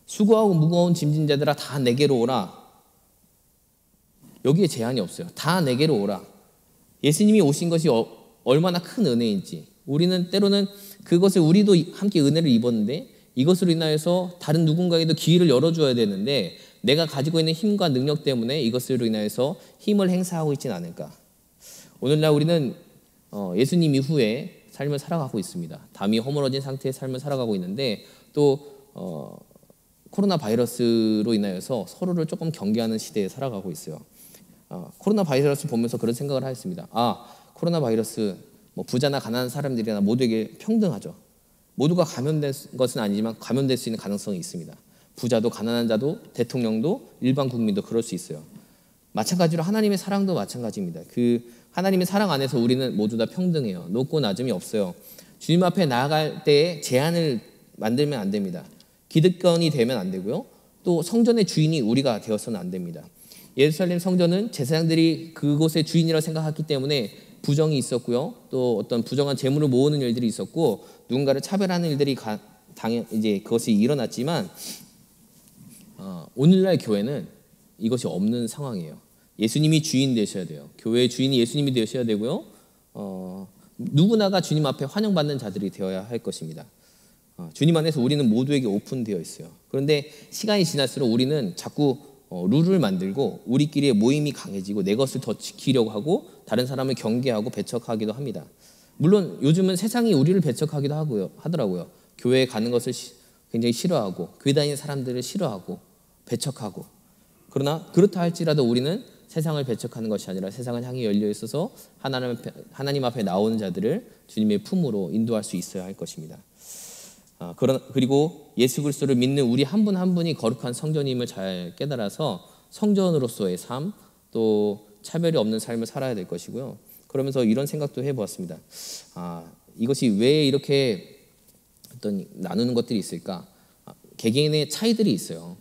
수고하고 무거운 짐진 자들아 다 내게로 오라. 여기에 제한이 없어요. 다 내게로 오라. 예수님이 오신 것이 얼마나 큰 은혜인지 우리는 때로는 그것을 우리도 함께 은혜를 입었는데 이것으로 인하여서 다른 누군가에도 기회를 열어줘야 되는데 내가 가지고 있는 힘과 능력 때문에 이것으로 인하여서 힘을 행사하고 있지는 않을까. 오늘날 우리는 예수님 이후에 삶을 살아가고 있습니다. 담이 허물어진 상태의 삶을 살아가고 있는데 또 코로나 바이러스로 인하여서 서로를 조금 경계하는 시대에 살아가고 있어요. 코로나 바이러스 보면서 그런 생각을 하였습니다. 코로나 바이러스 뭐 부자나 가난한 사람들이나 모두에게 평등하죠. 모두가 감염된 것은 아니지만 감염될 수 있는 가능성이 있습니다. 부자도 가난한 자도 대통령도 일반 국민도 그럴 수 있어요. 마찬가지로 하나님의 사랑도 마찬가지입니다. 그 하나님의 사랑 안에서 우리는 모두 다 평등해요. 높고 낮음이 없어요. 주님 앞에 나아갈 때 제한을 만들면 안 됩니다. 기득권이 되면 안 되고요. 또 성전의 주인이 우리가 되어서는 안 됩니다. 예루살렘 성전은 제사장들이 그곳의 주인이라고 생각했기 때문에 부정이 있었고요. 또 어떤 부정한 재물을 모으는 일들이 있었고 누군가를 차별하는 일들이 이제 그것이 일어났지만 오늘날 교회는 이것이 없는 상황이에요. 예수님이 주인 되셔야 돼요. 교회의 주인이 예수님이 되셔야 되고요. 누구나가 주님 앞에 환영받는 자들이 되어야 할 것입니다. 주님 안에서 우리는 모두에게 오픈되어 있어요. 그런데 시간이 지날수록 우리는 자꾸 룰을 만들고 우리끼리의 모임이 강해지고 내 것을 더 지키려고 하고 다른 사람을 경계하고 배척하기도 합니다. 물론 요즘은 세상이 우리를 배척하기도 하더라고요. 교회에 가는 것을 굉장히 싫어하고 교회 다니는 사람들을 싫어하고 배척하고, 그러나 그렇다 할지라도 우리는 세상을 배척하는 것이 아니라 세상을 향해 열려 있어서 하나님 앞에 나오는 자들을 주님의 품으로 인도할 수 있어야 할 것입니다. 그리고 예수 그리스도를 믿는 우리 한 분 한 분이 거룩한 성전임을 잘 깨달아서 성전으로서의 삶, 또 차별이 없는 삶을 살아야 될 것이고요. 그러면서 이런 생각도 해보았습니다. 이것이 왜 이렇게 어떤 나누는 것들이 있을까? 개개인의 차이들이 있어요.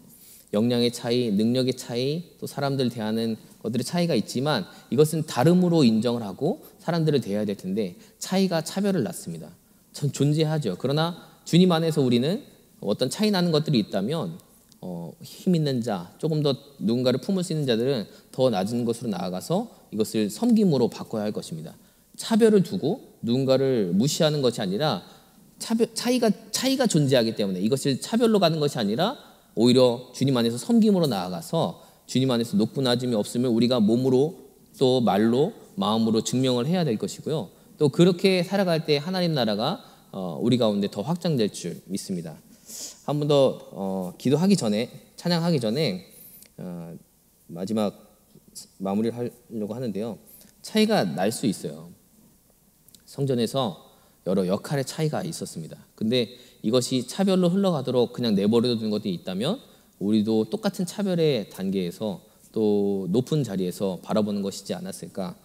역량의 차이, 능력의 차이, 또 사람들 대하는 것들의 차이가 있지만 이것은 다름으로 인정을 하고 사람들을 대해야 될 텐데 차이가 차별을 낳습니다. 존재하죠. 그러나 주님 안에서 우리는 어떤 차이 나는 것들이 있다면 힘 있는 자, 조금 더 누군가를 품을 수 있는 자들은 더 낮은 것으로 나아가서 이것을 섬김으로 바꿔야 할 것입니다. 차별을 두고 누군가를 무시하는 것이 아니라 차이가 존재하기 때문에 이것을 차별로 가는 것이 아니라 오히려 주님 안에서 섬김으로 나아가서 주님 안에서 높고 낮음이 없음을 우리가 몸으로 또 말로 마음으로 증명을 해야 될 것이고요. 또 그렇게 살아갈 때 하나님 나라가 우리 가운데 더 확장될 줄 믿습니다. 한 번 더 기도하기 전에, 찬양하기 전에 마지막 마무리를 하려고 하는데요. 차이가 날 수 있어요. 성전에서 여러 역할의 차이가 있었습니다. 근데 이것이 차별로 흘러가도록 그냥 내버려 두는 것들이 있다면 우리도 똑같은 차별의 단계에서 또 높은 자리에서 바라보는 것이지 않았을까.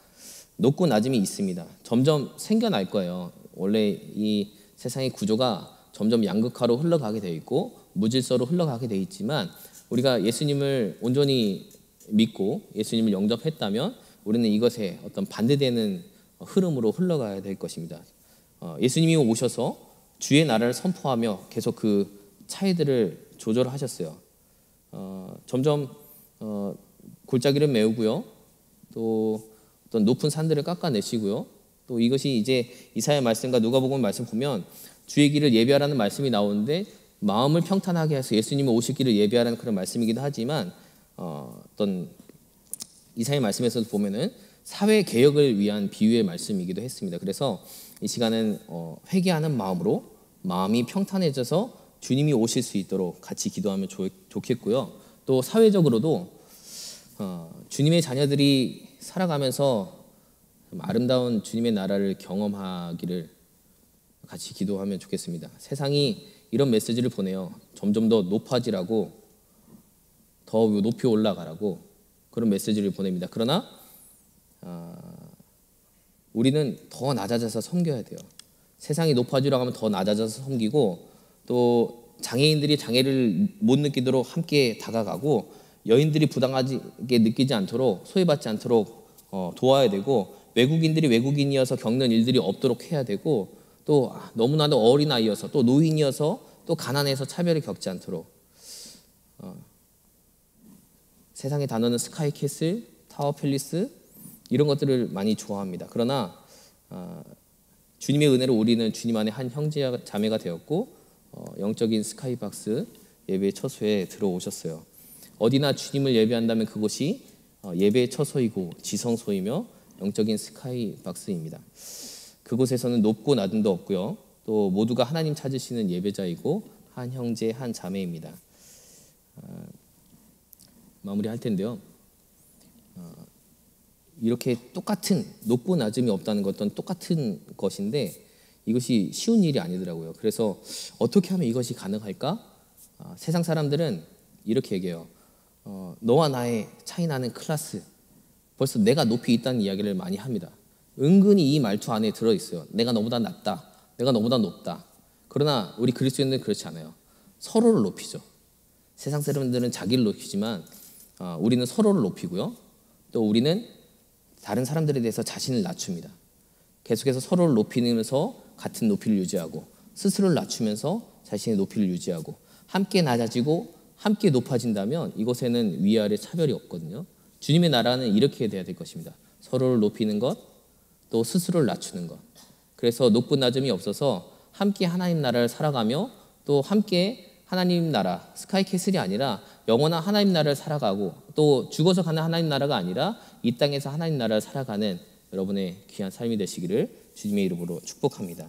높고 낮음이 있습니다. 점점 생겨날 거예요. 원래 이 세상의 구조가 점점 양극화로 흘러가게 되어 있고 무질서로 흘러가게 되어 있지만 우리가 예수님을 온전히 믿고 예수님을 영접했다면 우리는 이것에 어떤 반대되는 흐름으로 흘러가야 될 것입니다. 예수님이 오셔서 주의 나라를 선포하며 계속 그 차이들을 조절하셨어요. 점점 골짜기를 메우고요. 또 어떤 높은 산들을 깎아내시고요. 또 이것이 이제 이사야 말씀과 누가복음 말씀 보면 주의 길을 예비하라는 말씀이 나오는데 마음을 평탄하게 해서 예수님이 오실 길을 예비하라는 그런 말씀이기도 하지만 어떤 이사야 말씀에서도 보면은 사회 개혁을 위한 비유의 말씀이기도 했습니다. 그래서 이 시간은 회개하는 마음으로 마음이 평탄해져서 주님이 오실 수 있도록 같이 기도하면 좋겠고요. 또 사회적으로도 주님의 자녀들이 살아가면서 아름다운 주님의 나라를 경험하기를 같이 기도하면 좋겠습니다. 세상이 이런 메시지를 보내요. 점점 더 높아지라고, 더 높이 올라가라고 그런 메시지를 보냅니다. 그러나 우리는 더 낮아져서 섬겨야 돼요. 세상이 높아지라고 하면 더 낮아져서 섬기고, 또 장애인들이 장애를 못 느끼도록 함께 다가가고, 여인들이 부당하게 느끼지 않도록, 소외받지 않도록 도와야 되고, 외국인들이 외국인이어서 겪는 일들이 없도록 해야 되고, 또 너무나도 어린아이여서 또 노인이어서 또 가난해서 차별을 겪지 않도록. 세상의 단어는 스카이캐슬, 타워팰리스 이런 것들을 많이 좋아합니다. 그러나 주님의 은혜로 우리는 주님 안에 한 형제와 자매가 되었고 영적인 스카이박스 예배의 처소에 들어오셨어요. 어디나 주님을 예배한다면 그곳이 예배의 처소이고 지성소이며 영적인 스카이박스입니다. 그곳에서는 높고 낮음도 없고요. 또 모두가 하나님 찾으시는 예배자이고 한 형제 한 자매입니다. 마무리할 텐데요. 이렇게 똑같은 높고 낮음이 없다는 것은 똑같은 것인데 이것이 쉬운 일이 아니더라고요. 그래서 어떻게 하면 이것이 가능할까? 세상 사람들은 이렇게 얘기해요. 너와 나의 차이 나는 클래스, 벌써 내가 높이 있다는 이야기를 많이 합니다. 은근히 이 말투 안에 들어있어요. 내가 너보다 낫다. 내가 너보다 높다. 그러나 우리 그리스도인들은 그렇지 않아요. 서로를 높이죠. 세상 사람들은 자기를 높이지만 우리는 서로를 높이고요. 또 우리는 다른 사람들에 대해서 자신을 낮춥니다. 계속해서 서로를 높이면서 같은 높이를 유지하고 스스로를 낮추면서 자신의 높이를 유지하고 함께 낮아지고 함께 높아진다면 이곳에는 위아래 차별이 없거든요. 주님의 나라는 이렇게 돼야 될 것입니다. 서로를 높이는 것, 또 스스로를 낮추는 것. 그래서 높고 낮음이 없어서 함께 하나님 나라를 살아가며 또 함께 하나님 나라, 스카이캐슬이 아니라 영원한 하나님 나라를 살아가고 또 죽어서 가는 하나님 나라가 아니라 이 땅에서 하나님 나라를 살아가는 여러분의 귀한 삶이 되시기를 주님의 이름으로 축복합니다.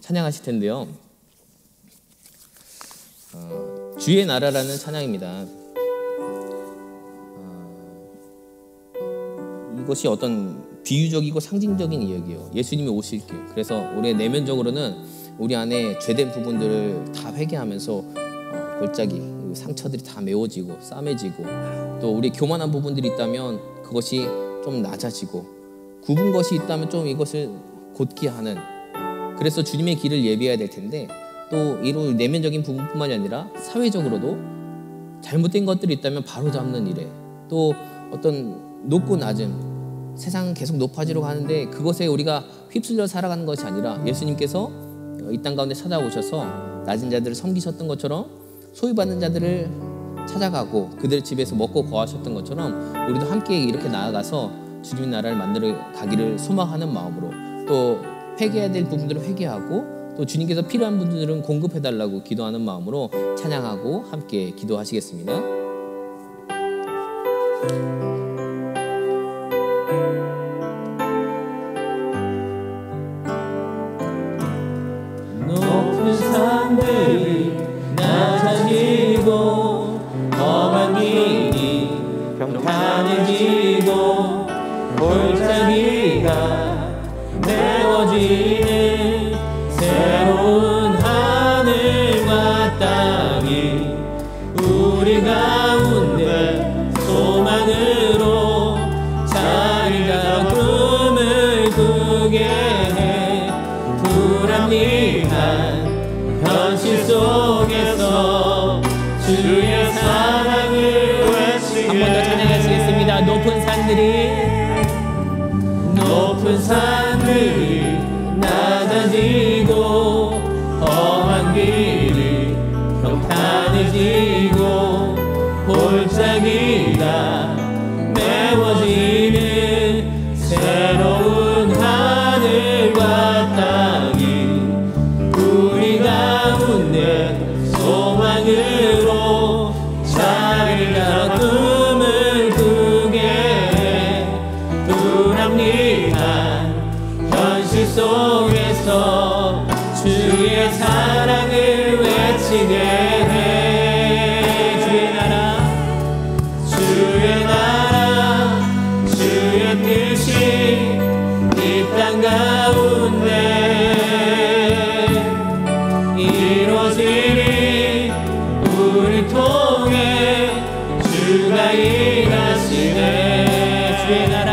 찬양하실 텐데요. 주의 나라라는 찬양입니다. 이것이 어떤 비유적이고 상징적인 이야기예요. 예수님이 오실 길. 그래서 우리 내면적으로는 우리 안에 죄된 부분들을 다 회개하면서 골짜기, 상처들이 다 메워지고 싸매지고 또 우리 교만한 부분들이 있다면 그것이 좀 낮아지고 굽은 것이 있다면 좀 이것을 곧게 하는, 그래서 주님의 길을 예비해야 될 텐데 또 이런 내면적인 부분뿐만이 아니라 사회적으로도 잘못된 것들이 있다면 바로 잡는 일에 또 어떤 높고 낮음, 세상 계속 높아지려고 하는데 그것에 우리가 휩쓸려 살아가는 것이 아니라 예수님께서 이 땅 가운데 찾아오셔서 낮은 자들을 섬기셨던 것처럼 소유받는 자들을 찾아가고 그들 집에서 먹고 거하셨던 것처럼 우리도 함께 이렇게 나아가서 주님의 나라를 만들어 가기를 소망하는 마음으로 또 회개해야 될 부분들을 회개하고 또 주님께서 필요한 분들은 공급해달라고 기도하는 마음으로 찬양하고 함께 기도하시겠습니다. 높은 산들이 낮아지고 험한 길이 평탄해지고 골짜기가 메워지는 새로운 하늘과 땅이 우리 가운데 소망으로 자리 잡음을 꾸게 해 불합리한 현실 속에서 주의 사랑을 외치게 한 번 더 찬양하시겠습니다. 높은 산들이 낮아지고 험한 길이 평탄해지고 골짜기가 메워지는 새로운 하늘과 땅이 우리 가운데 소망으로 자리를 잡아 꿈을 꾸게 해 불합리한 현실 속에서 주의 사랑을 외치게 해 주의 나라 주의 뜻이 이 땅 가운데 이루어지리 우리 통해 주가 일하시네 주의 나라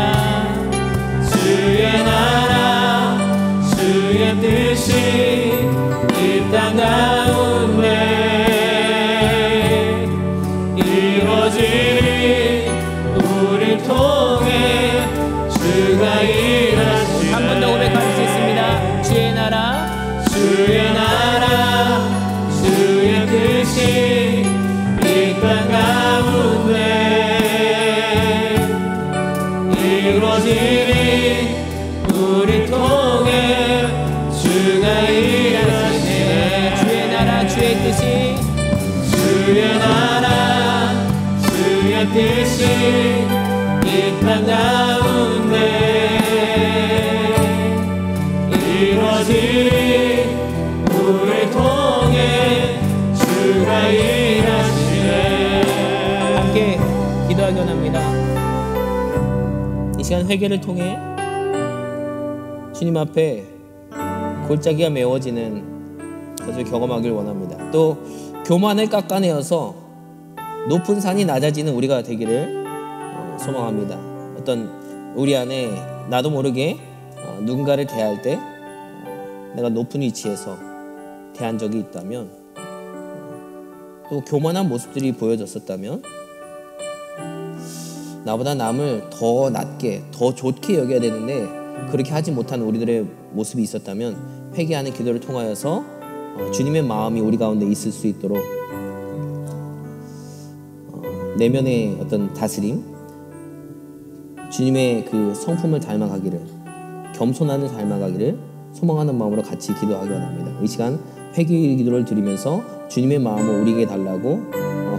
주의 뜻이 이 땅 가운데 이루어지리 우리 통해 주가 일하시네 한 번 더 고백할 수 있습니다. 주의 나라 주의 뜻이 이 땅 가운데 이루어지리 우리 통해 주가 일하시네 주의 나라 주의 뜻이 이 땅 가운데 이루어지리 우리 통해 주가 일하시네 함께 기도하기 원합니다. 이 시간 회개를 통해 주님 앞에 골짜기가 메워지는 것을 경험하길 원합니다. 또 교만을 깎아내어서 높은 산이 낮아지는 우리가 되기를 소망합니다. 어떤 우리 안에 나도 모르게 누군가를 대할 때 내가 높은 위치에서 대한 적이 있다면, 또 교만한 모습들이 보여졌었다면, 나보다 남을 더 낮게, 더 좋게 여겨야 되는데 그렇게 하지 못한 우리들의 모습이 있었다면, 회개하는 기도를 통하여서 주님의 마음이 우리 가운데 있을 수 있도록 내면의 어떤 다스림, 주님의 그 성품을 닮아가기를, 겸손함을 닮아가기를 소망하는 마음으로 같이 기도하기 원합니다. 이 시간 회개의 기도를 드리면서 주님의 마음을 우리에게 달라고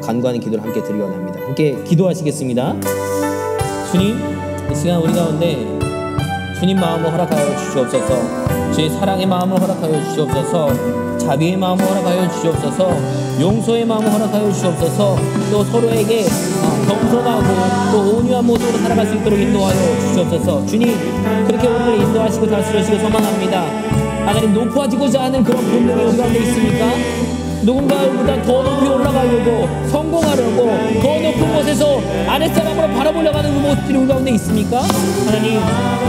간구하는 기도를 함께 드리기 원합니다. 함께 기도하시겠습니다. 주님, 이 시간 우리 가운데 주님 마음을 허락하여 주시옵소서. 주의 사랑의 마음을 허락하여 주시옵소서. 자비의 마음을 허락하여 주시옵소서. 용서의 마음을 허락하여 주시옵소서. 또 서로에게 겸손하고 또 온유한 모습으로 살아갈 수 있도록 인도하여 주시옵소서. 주님, 그렇게 우리를 인도하시고 다스리시고 소망합니다. 하나님, 높아지고자 하는 그런 본능이 우리 가운데 있습니까? 누군가보다 더 높이 올라가려고, 성공하려고, 더 높은 곳에서 아랫사람으로 바라보려고 하는 그 모습들이 우리 가운데 있습니까? 하나님,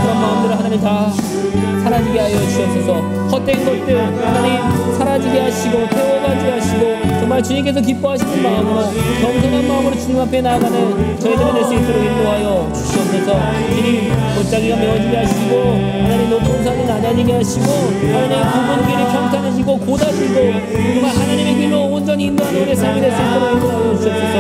그런 마음들을 하나님 다 사라지게 하여 주시옵소서. 헛된 것들 하나님 사라지게 하시고 태워가게 하시고, 정말 주님께서 기뻐하시는 마음으로, 겸손한 마음으로 주님 앞에 나아가는 저희들이 될 수 있도록 인도하여 주시옵소서. 주님, 골짜기가 메워지게 하시고, 하나님 높은 산이 낮아지게 하시고, 하나님 굽은 길이 평탄해지고 고다지고, 정말 하나님의 길로 온전히 인도하는 우리의 삶이 될 수 있도록 인도하여 주시옵소서.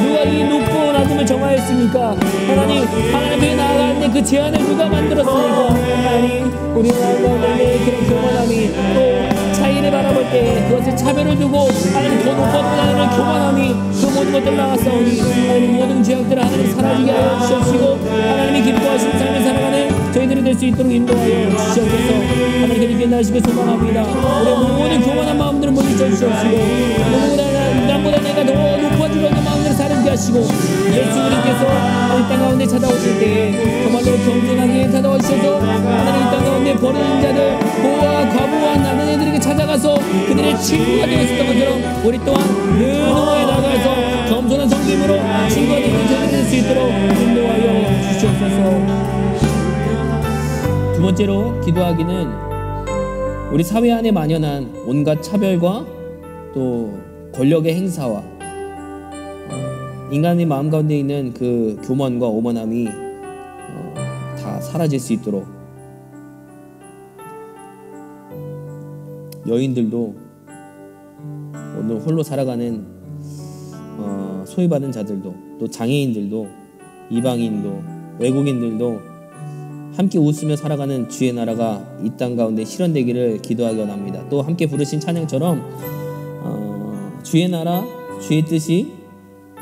누가 이 높고 낮음을 정하였습니까? 하나님 앞에 나아가는데 그 제한을 누가 만들었습니까? 하나님, 우리 나아가는데 그런 교만함이, 또 차이를 바라볼 때 그것을 차별을 두고 하나님 더 높아보다는 교만함이 그 모든 것들을 나갔사오니, 하나님 모든 죄악들을 하나님 사라지게 하여 주시옵시고, 하나님이 기뻐하시는 삶을 살아가는 저희들이 될 수 있도록 인도하여 주시옵소서. 하나님 그렇게 나시길 소망합니다. 우리 모든 교만한 마음들을 물리쳐 주시옵시고, 남보다 내가 더 높아지려는 마음들을 사르게 하시고, 예수 그리스도께서 이 땅 가운데 찾아오실 때에 정말로 겸손하게 찾아와 주셔서 하나님 이 땅 가운데 버려진 자들, 고와 과부와 나는 애들에게 찾아가서 그들의 친구가 되었었던 것처럼, 우리 또한 늘 너머에 나가서 겸손한 성김으로 친구가 되는 저희들이 될 수 있도록 인도하여 주시옵소서. 두 번째로 기도하기는 우리 사회 안에 만연한 온갖 차별과 또 권력의 행사와 인간의 마음 가운데 있는 그 교만과 오만함이 다 사라질 수 있도록, 여인들도 오늘 홀로 살아가는 소외받은 자들도, 또 장애인들도, 이방인도, 외국인들도 함께 웃으며 살아가는 주의 나라가 이 땅 가운데 실현되기를 기도하기 원합니다. 또 함께 부르신 찬양처럼 주의 나라, 주의 뜻이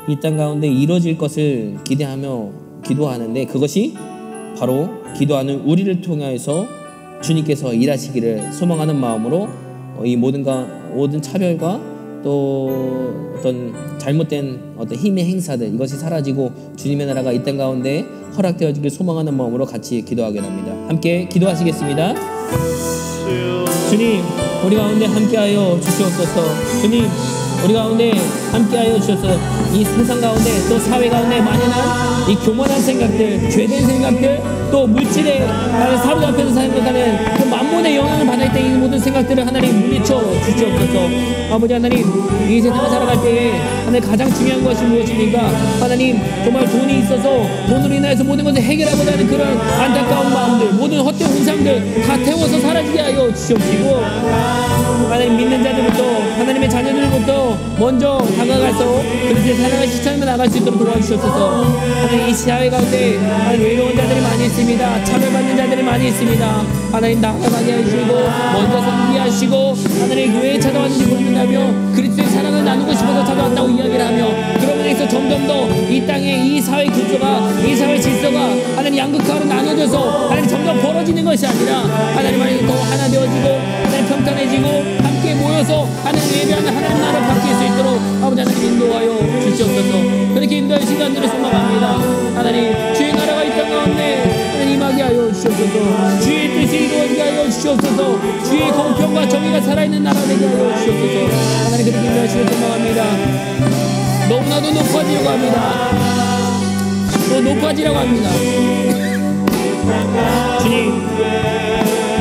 이 땅 가운데 이루어질 것을 기대하며 기도하는데, 그것이 바로 기도하는 우리를 통해서 주님께서 일하시기를 소망하는 마음으로 이 모든 차별과 또 어떤 잘못된 어떤 힘의 행사들, 이것이 사라지고 주님의 나라가 이 땅 가운데 허락되어지길 소망하는 마음으로 같이 기도하게 합니다. 함께 기도하시겠습니다. 주님, 우리 가운데 함께하여 주시옵소서. 주님, 우리 가운데 함께하여 주셔서 이 세상 가운데 또 사회 가운데 만연한 이 교만한 생각들, 죄된 생각들, 또 물질에 사로잡혀서 살아가는 그 만몬의 영향을 받을 때 이 모든 생각들을 하나님 물리쳐 주시옵소서. 아버지 하나님, 이 세상을 살아갈 때에 하나님 가장 중요한 것이 무엇입니까? 하나님, 정말 돈이 있어서 돈으로 인해서 모든 것을 해결하고자 하는 그런 안타까운 마음들, 모든 헛된 환상들 다 태워서 사라지게 하여 주시옵시고, 하나님 믿는 자들부터, 하나님의 자녀들부터 먼저 다가가서 그렇게 사랑을 실천하며 나갈 수 있도록 도와주시옵소서. 하나님, 이 사회 가운데 외로운 자들이 많이 있습니다. 차별받는 자들이 많이 있습니다. 하나님 나아가게 하시고 먼저 섬기게 하시고, 하나님 교회에 찾아왔는지 모른다며 그리스도의 사랑을 나누고 싶어서 찾아왔다고 이야기를 하며, 그러므로 해서 점점 더 이 땅에 이 사회 구조가, 이 사회 질서가 하나님 양극화로 나눠져서 하나님 점점 벌어지는 것이 아니라 하나님 안에 더 하나 되어지고 하나님 평탄해지고 함께 모여서 하나님 예배하는 하나님 나라를 바뀔 수 있도록 아버지 하나님 인도하여 주시옵소서. 그렇게 인도하신 시간들을 소망합니다. 하나님, 주의 나라가 이 땅 가운데 하나님 임하게 하여 주시옵소서. 주의 뜻이 이루어지게 하여 주시옵소서. 주의 공평과 정의가 살아있는 나라 되게 하여 주시옵소서. 하나님, 그렇게 인도하시길 소망합니다. 너무나도 높아지려고 합니다. 또 높아지려고 합니다. 주님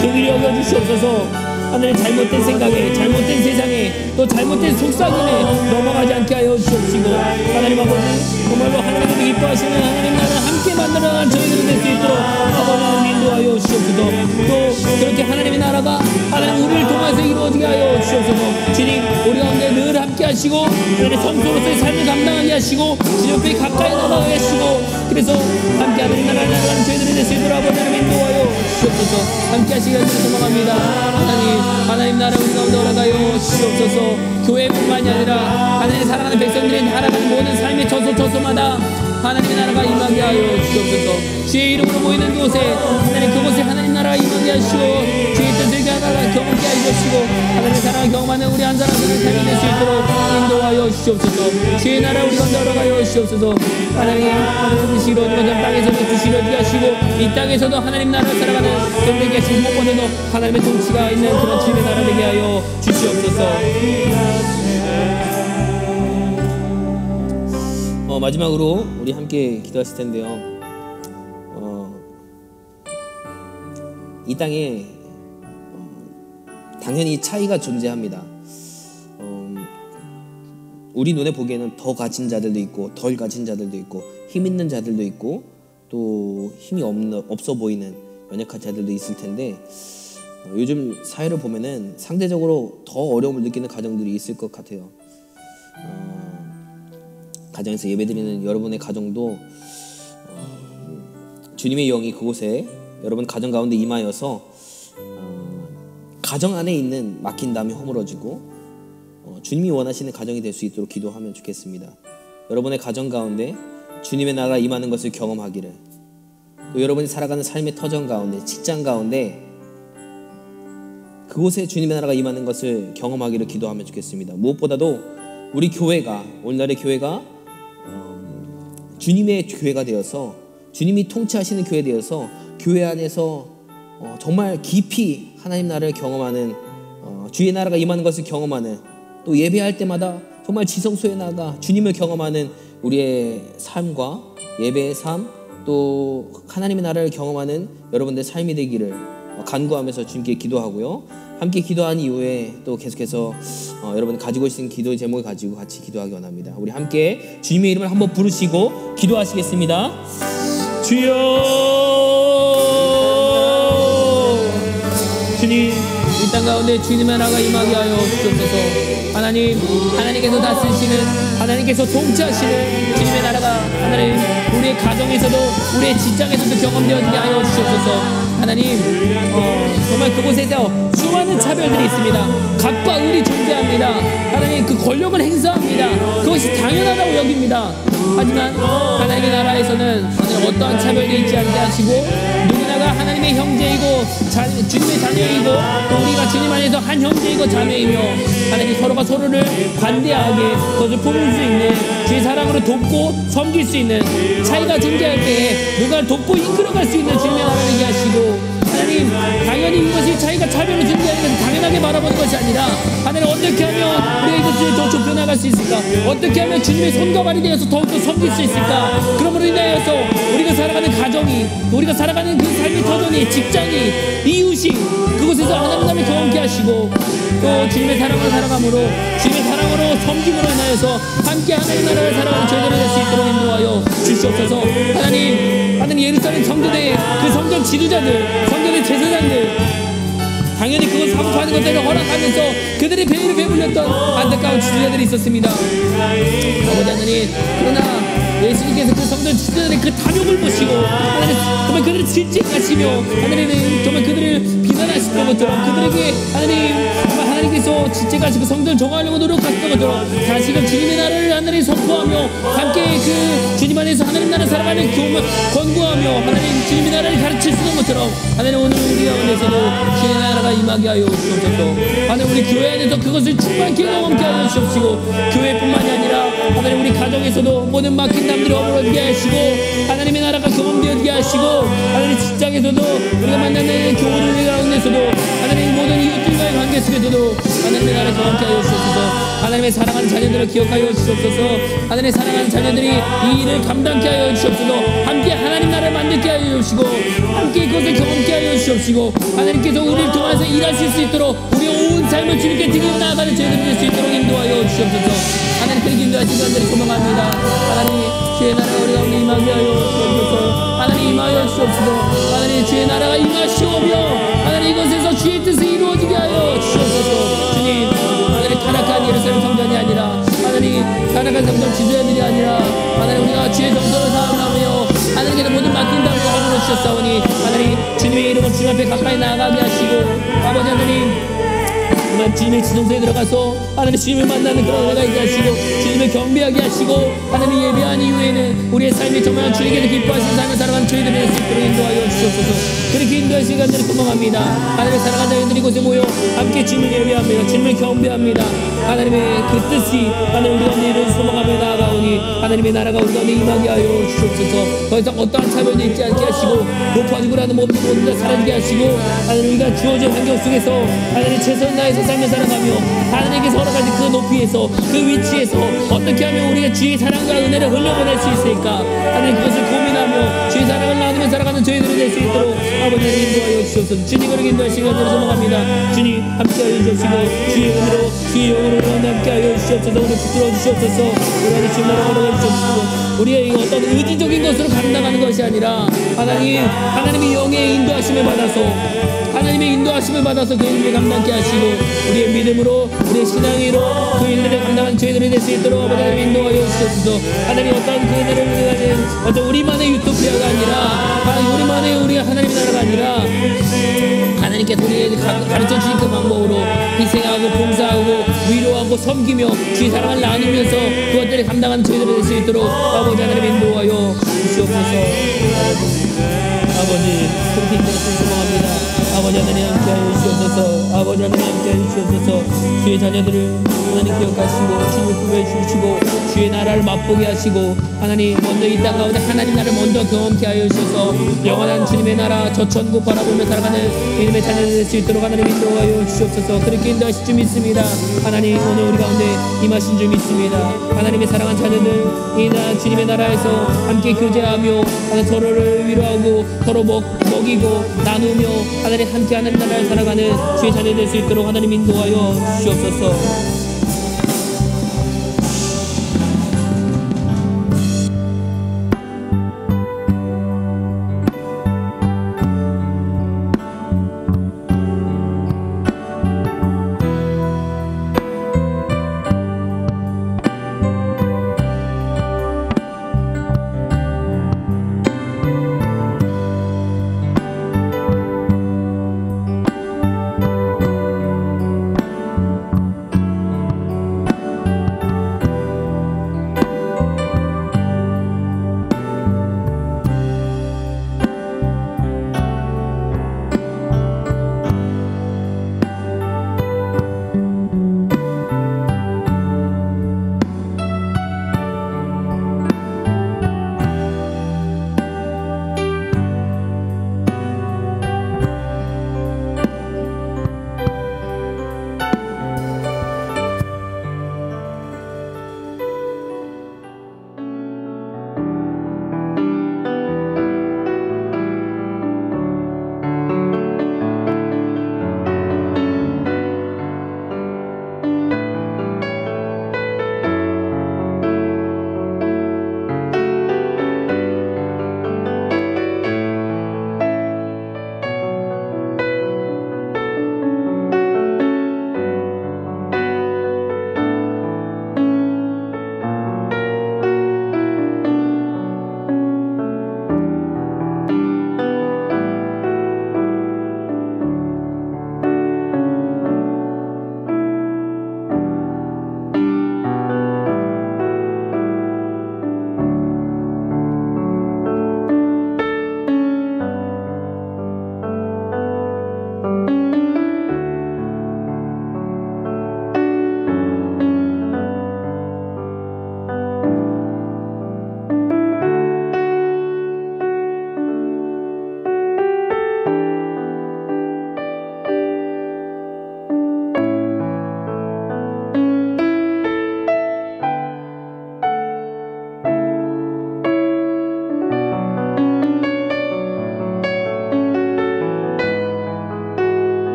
긍휼히 여겨주시옵소서. 하늘의 잘못된 생각에, 잘못된 세상에, 또 잘못된 속삭임에 넘어가지 않게 하여 주옵시고, 하나님 아버지 정말로 하나님께서 기뻐하시는 하나님 나라를 함께 만들어가는 저희들이 될 수 있도록 아버지는 인도하여 주옵소서. 또 그렇게 하나님의 나라가 하나님 우리를 통해서 이루어지게 하여 주옵소서. 주님 우리 가운데 늘 함께 하시고 하나님의 성소로서의 삶을 감당하게 하시고 주님 옆에 가까이 나가게 하시고, 그래서 함께 하나님 나라를 나아가는 저희들이 될 수 있도록 아버지는 인도하여 주옵소서. 함께 하시기 위해 소망합니다. 하나님 나라 우리 가운데 허락하여 주옵소서. 교회뿐만이 아니라 하나님의 사랑하는 백성들이 살아가는 모든 삶의 저소마다 하나님의 나라가 임하게 하여 주옵소서. 주의 이름으로 모이는 곳에 하나님 그곳에 하나님 나라가 임하게 하시고 주의 뜻을 경험케 하시고 하나님의 사랑을 경험하는 우리 한 사람들을 삶이 될 수 있도록 인도하여 주옵소서. 주의 나라 우리 가운데 허락하여 주옵소서. 하나님 뜻이 이루어진 것처럼 땅에서도 뜻이 이루어지게 하시고 이 땅에서도 하나님 나라를 살아가는 되게 하시고 무엇보다도 하나님의 통치가 있는 그런 주님의 나라 되게 하여 주시옵소서. 마지막으로 우리 함께 기도하실 텐데요. 이 땅에 당연히 차이가 존재합니다. 우리 눈에 보기에는 더 가진 자들도 있고 덜 가진 자들도 있고 힘 있는 자들도 있고 또 힘이 없어 보이는 연약한 자들도 있을 텐데, 요즘 사회를 보면은 상대적으로 더 어려움을 느끼는 가정들이 있을 것 같아요. 가정에서 예배드리는 여러분의 가정도 주님의 영이 그곳에 여러분 가정 가운데 임하여서 가정 안에 있는 막힌 담이 허물어지고 주님이 원하시는 가정이 될 수 있도록 기도하면 좋겠습니다. 여러분의 가정 가운데 주님의 나라가 임하는 것을 경험하기를, 또 여러분이 살아가는 삶의 터전 가운데, 직장 가운데 그곳에 주님의 나라가 임하는 것을 경험하기를 기도하면 좋겠습니다. 무엇보다도 우리 교회가, 오늘날의 교회가 주님의 교회가 되어서 주님이 통치하시는 교회 되어서 교회 안에서 정말 깊이 하나님 나라를 경험하는, 주의 나라가 임하는 것을 경험하는, 또 예배할 때마다 정말 지성소에 나가 주님을 경험하는 우리의 삶과 예배의 삶, 또 하나님의 나라를 경험하는 여러분들의 삶이 되기를 간구하면서 주님께 기도하고요. 함께 기도한 이후에 또 계속해서 여러분 가지고 계신 기도의 제목을 가지고 같이 기도하기 원합니다. 우리 함께 주님의 이름을 한번 부르시고 기도하시겠습니다. 주여, 주님 이 땅 가운데 주님의 나라가 임하게 하여 주옵소서. 하나님께서 다스리시는, 하나님께서 통치하시는 주님의 나라가 하나님 우리의 가정에서도 우리의 직장에서도 경험되어지게 하여 주옵소서. 하나님 정말 그곳에서 수많은 차별들이 있습니다. 갑과 을이 존재합니다. 하나님 그 권력을 행사합니다. 그것이 당연하다고 여깁니다. 하지만 하나님의 나라에서는 하나님 어떠한 차별도 있지 않게 하시고 누구나가 하나님의 형제이고 주님의 자녀이고 또 우리가 주님 안에서 한 형제이고 자매이며 하나님 서로가 서로를 관대하게 그것을 품을 수 있는 주의 사랑으로 돕고 섬길 수 있는, 차이가 존재할 때에 누가 돕고 이끌어갈 수 있는 주님의 나라를 얘기하시고, 하나님 당연히 이것이 차이가 차별을 존재하는 것은 당연하게 바라보는 것이 아니라 하나님 어떻게 하면 우리가 이것을 더 좁혀나갈 수 있을까, 어떻게 하면 주님의 손과 발이 되어서 더욱더 섬길 수 있을까. 그러므로 인하여서 우리가 살아가는 가정이, 우리가 살아가는 그 삶의 터전이, 직장이, 이웃이 그곳에서 하나님 나라를 경험케 하시고 또 주님의 사랑으로 살아감으로, 주님의 사랑으로 섬김으로 인하여서 함께 하나님 나라를 살아가는 저희들을 될 수 있도록 인도하여 주시옵소서. 하나님 예루살렘 성전의 그 성전 지도자들, 성전의 제사장들 당연히 그걸 사모하는 것들을 허락하면서 그들의 배를 배불렸던 안타까운 지도자들이 있었습니다. 아버지 하나님, 그러나 예수님께서 그 성전 지도자들의 그 탐욕을 보시고 하나님 정말 그들을 질책하시며 하나님은 정말 그들을 비난하시던 것처럼 그들에게 하나님께서 질책하시고 성전을 정하려고 노력하셨던 것처럼 다시금 주님의 나라를 하나님 선포하며 함께 그 주님 안에서 하나님 나라 살아가는 교훈을 권고하며 하나님 주님의 나라를 가르치시는 것처럼 하나님 오늘 우리 가운데서도 주님의 나라가 임하게 하여 주옵소서. 하나님 우리 교회 안에서 그것을 충만히 경험케 하여 주옵시고, 교회뿐만이 아니라 하나님 우리 가정에서도 모든 막힌 담들이 허물어지게 하시고 하나님의 나라가 경험되어지게 하시고, 하나님 직장에서도 우리가 만나는 교우들 가운데서도 하나님 모든 이웃들과의 관계 속에서도 하나님의 나라를 경험케 하여 주옵소서. 하나님의 사랑하는 자녀들을 기억하여 주옵소서. 하나님의 사랑하는 자녀들이 이 일을 감당케 하여 주옵소서. 함께 하나님 하나님 나라를 만들게 하여 주시고 함께 그것을 경험케 하여 주시옵시고 하나님께서 우리를 통해서 일하실 수 있도록 우리 온 삶을 주님께 드리고 나아가는 저희들이 될 수 있도록 인도하여 주시옵소서. 하나님 그렇게 인도하신 간절히 소망합니다. 하나님 주의 나라가 우리 가운데 임하게 하여 주옵소서. 하나님 임하여 주옵소서. 하나님 주의 나라가 임하시오며 하나님 이곳에서 주의 뜻이 이루어지게 하여 주옵소서. 주님 하나님 타락한 예루살렘 성전이 아니라 하나님 타락한 성전 지도자들이 아니라 하나님 우리가 주의 정도를 사랑하며 하나님께서 모든 맡긴다고 허물어 주셨사오니 하나님 주님의 이름으로 주님 앞에 가까이 나아가게 하시고 아버지 하나님 정말 주님의 지성소에 들어가서 하나님 주님을 만나는 그런 은혜가 있게 하시고 주님을 경배하게 하시고 하나님 예배한 이후에는 우리의 삶이 정말 주님께서 기뻐하시는 삶을 살아가는 저희들이 될 수 있도록 인도하여 주시옵소서. 그렇게 인도하시는 간절히 소망합니다. 하나님의 사랑하는 자녀들이 이곳에 모여 함께 주님을 예배합니다. 주님을 경배합니다. 하나님의 그 뜻이 하나님 우리 가운데 이루어질 소망하며 나아가오니 하나님의 나라가 우리 가운데 임하게 하여 주시옵소서. 더 이상 어떠한 차별도 있지 않게 하시고 높아지고라는 모든 다 사라지게 하시고 하나님 우리가 주어진 환경 속에서 하나님 최선을 다해서 삶을 살아가며 하나님께서 허락하신 그 높이에서 그 위치에서 어떻게 하면 우리가 주의 사랑과 은혜를 흘려보낼 수 있을까 하나님 그것을 고민하며 주의 사랑을 나누며 살아가는 저희들이 될 수 있도록 아버지를 인도하여 주시옵소서. 주님을 인도하시기 간절히 소망합니다. 주님 함께하여 주시고 주의 은혜로 주의 영으로 함께하여 주시옵소서. 우리 붙들어 주시옵소서. 우리 안에 주님 나라가 걸어가 주시옵소서. 우리의 어떤 의지적인 것으로 감당하는 것이 아니라 하나님의 영의 인도하심을 받아서 하나님의 인도하심을 받아서 그 일을 감당케 하시고 우리의 믿음으로 우리의 신앙으로 그 일들을 감당하는 저희들이 될 수 있도록 아버지 하나님 인도하여 주시옵소서. 하나님 어떤 그 일들을 우리가 어떤 우리만의 유토피아가 아니라 우리만의 우리 하나님의 나라가 아니라 하나님께서 우리에게 가르쳐 주신 그 방법으로 희생하고 봉사하고 위로하고 섬기며 주의 사랑을 나누면서 그것들을 감당하는 저희들이 될 수 있도록 아버지 하나님 인도하여 주시옵소서. 아버지 그렇게 인도하시는 소망합니다. 아버지 하나님 함께하여 주시옵소서. 아버지 하나님 함께하여 주시옵소서. 주의 자녀들을 하나님 기억하시고 주님을 구별해 주시고 주의 나라를 맛보게 하시고 하나님 먼저 이 땅 가운데 하나님 나라를 먼저 경험케 하여 주셔서 영원한 주님의 나라 저 천국 바라보며 살아가는 이름의 자녀들 될 수 있도록 하나님 인도하여 주시옵소서. 그렇게 인도하실 줄 믿습니다. 하나님 오늘 우리 가운데 임하신 줄 믿습니다. 하나님의 사랑한 자녀들 이 주님의 나라에서 함께 교제하며 하나님 서로를 위로하고 서로 먹이고 나누며 하나님 함께 하나님 나라를 살아가는 주의 자녀 될 수 있도록 하나님 인도하여 주시옵소서.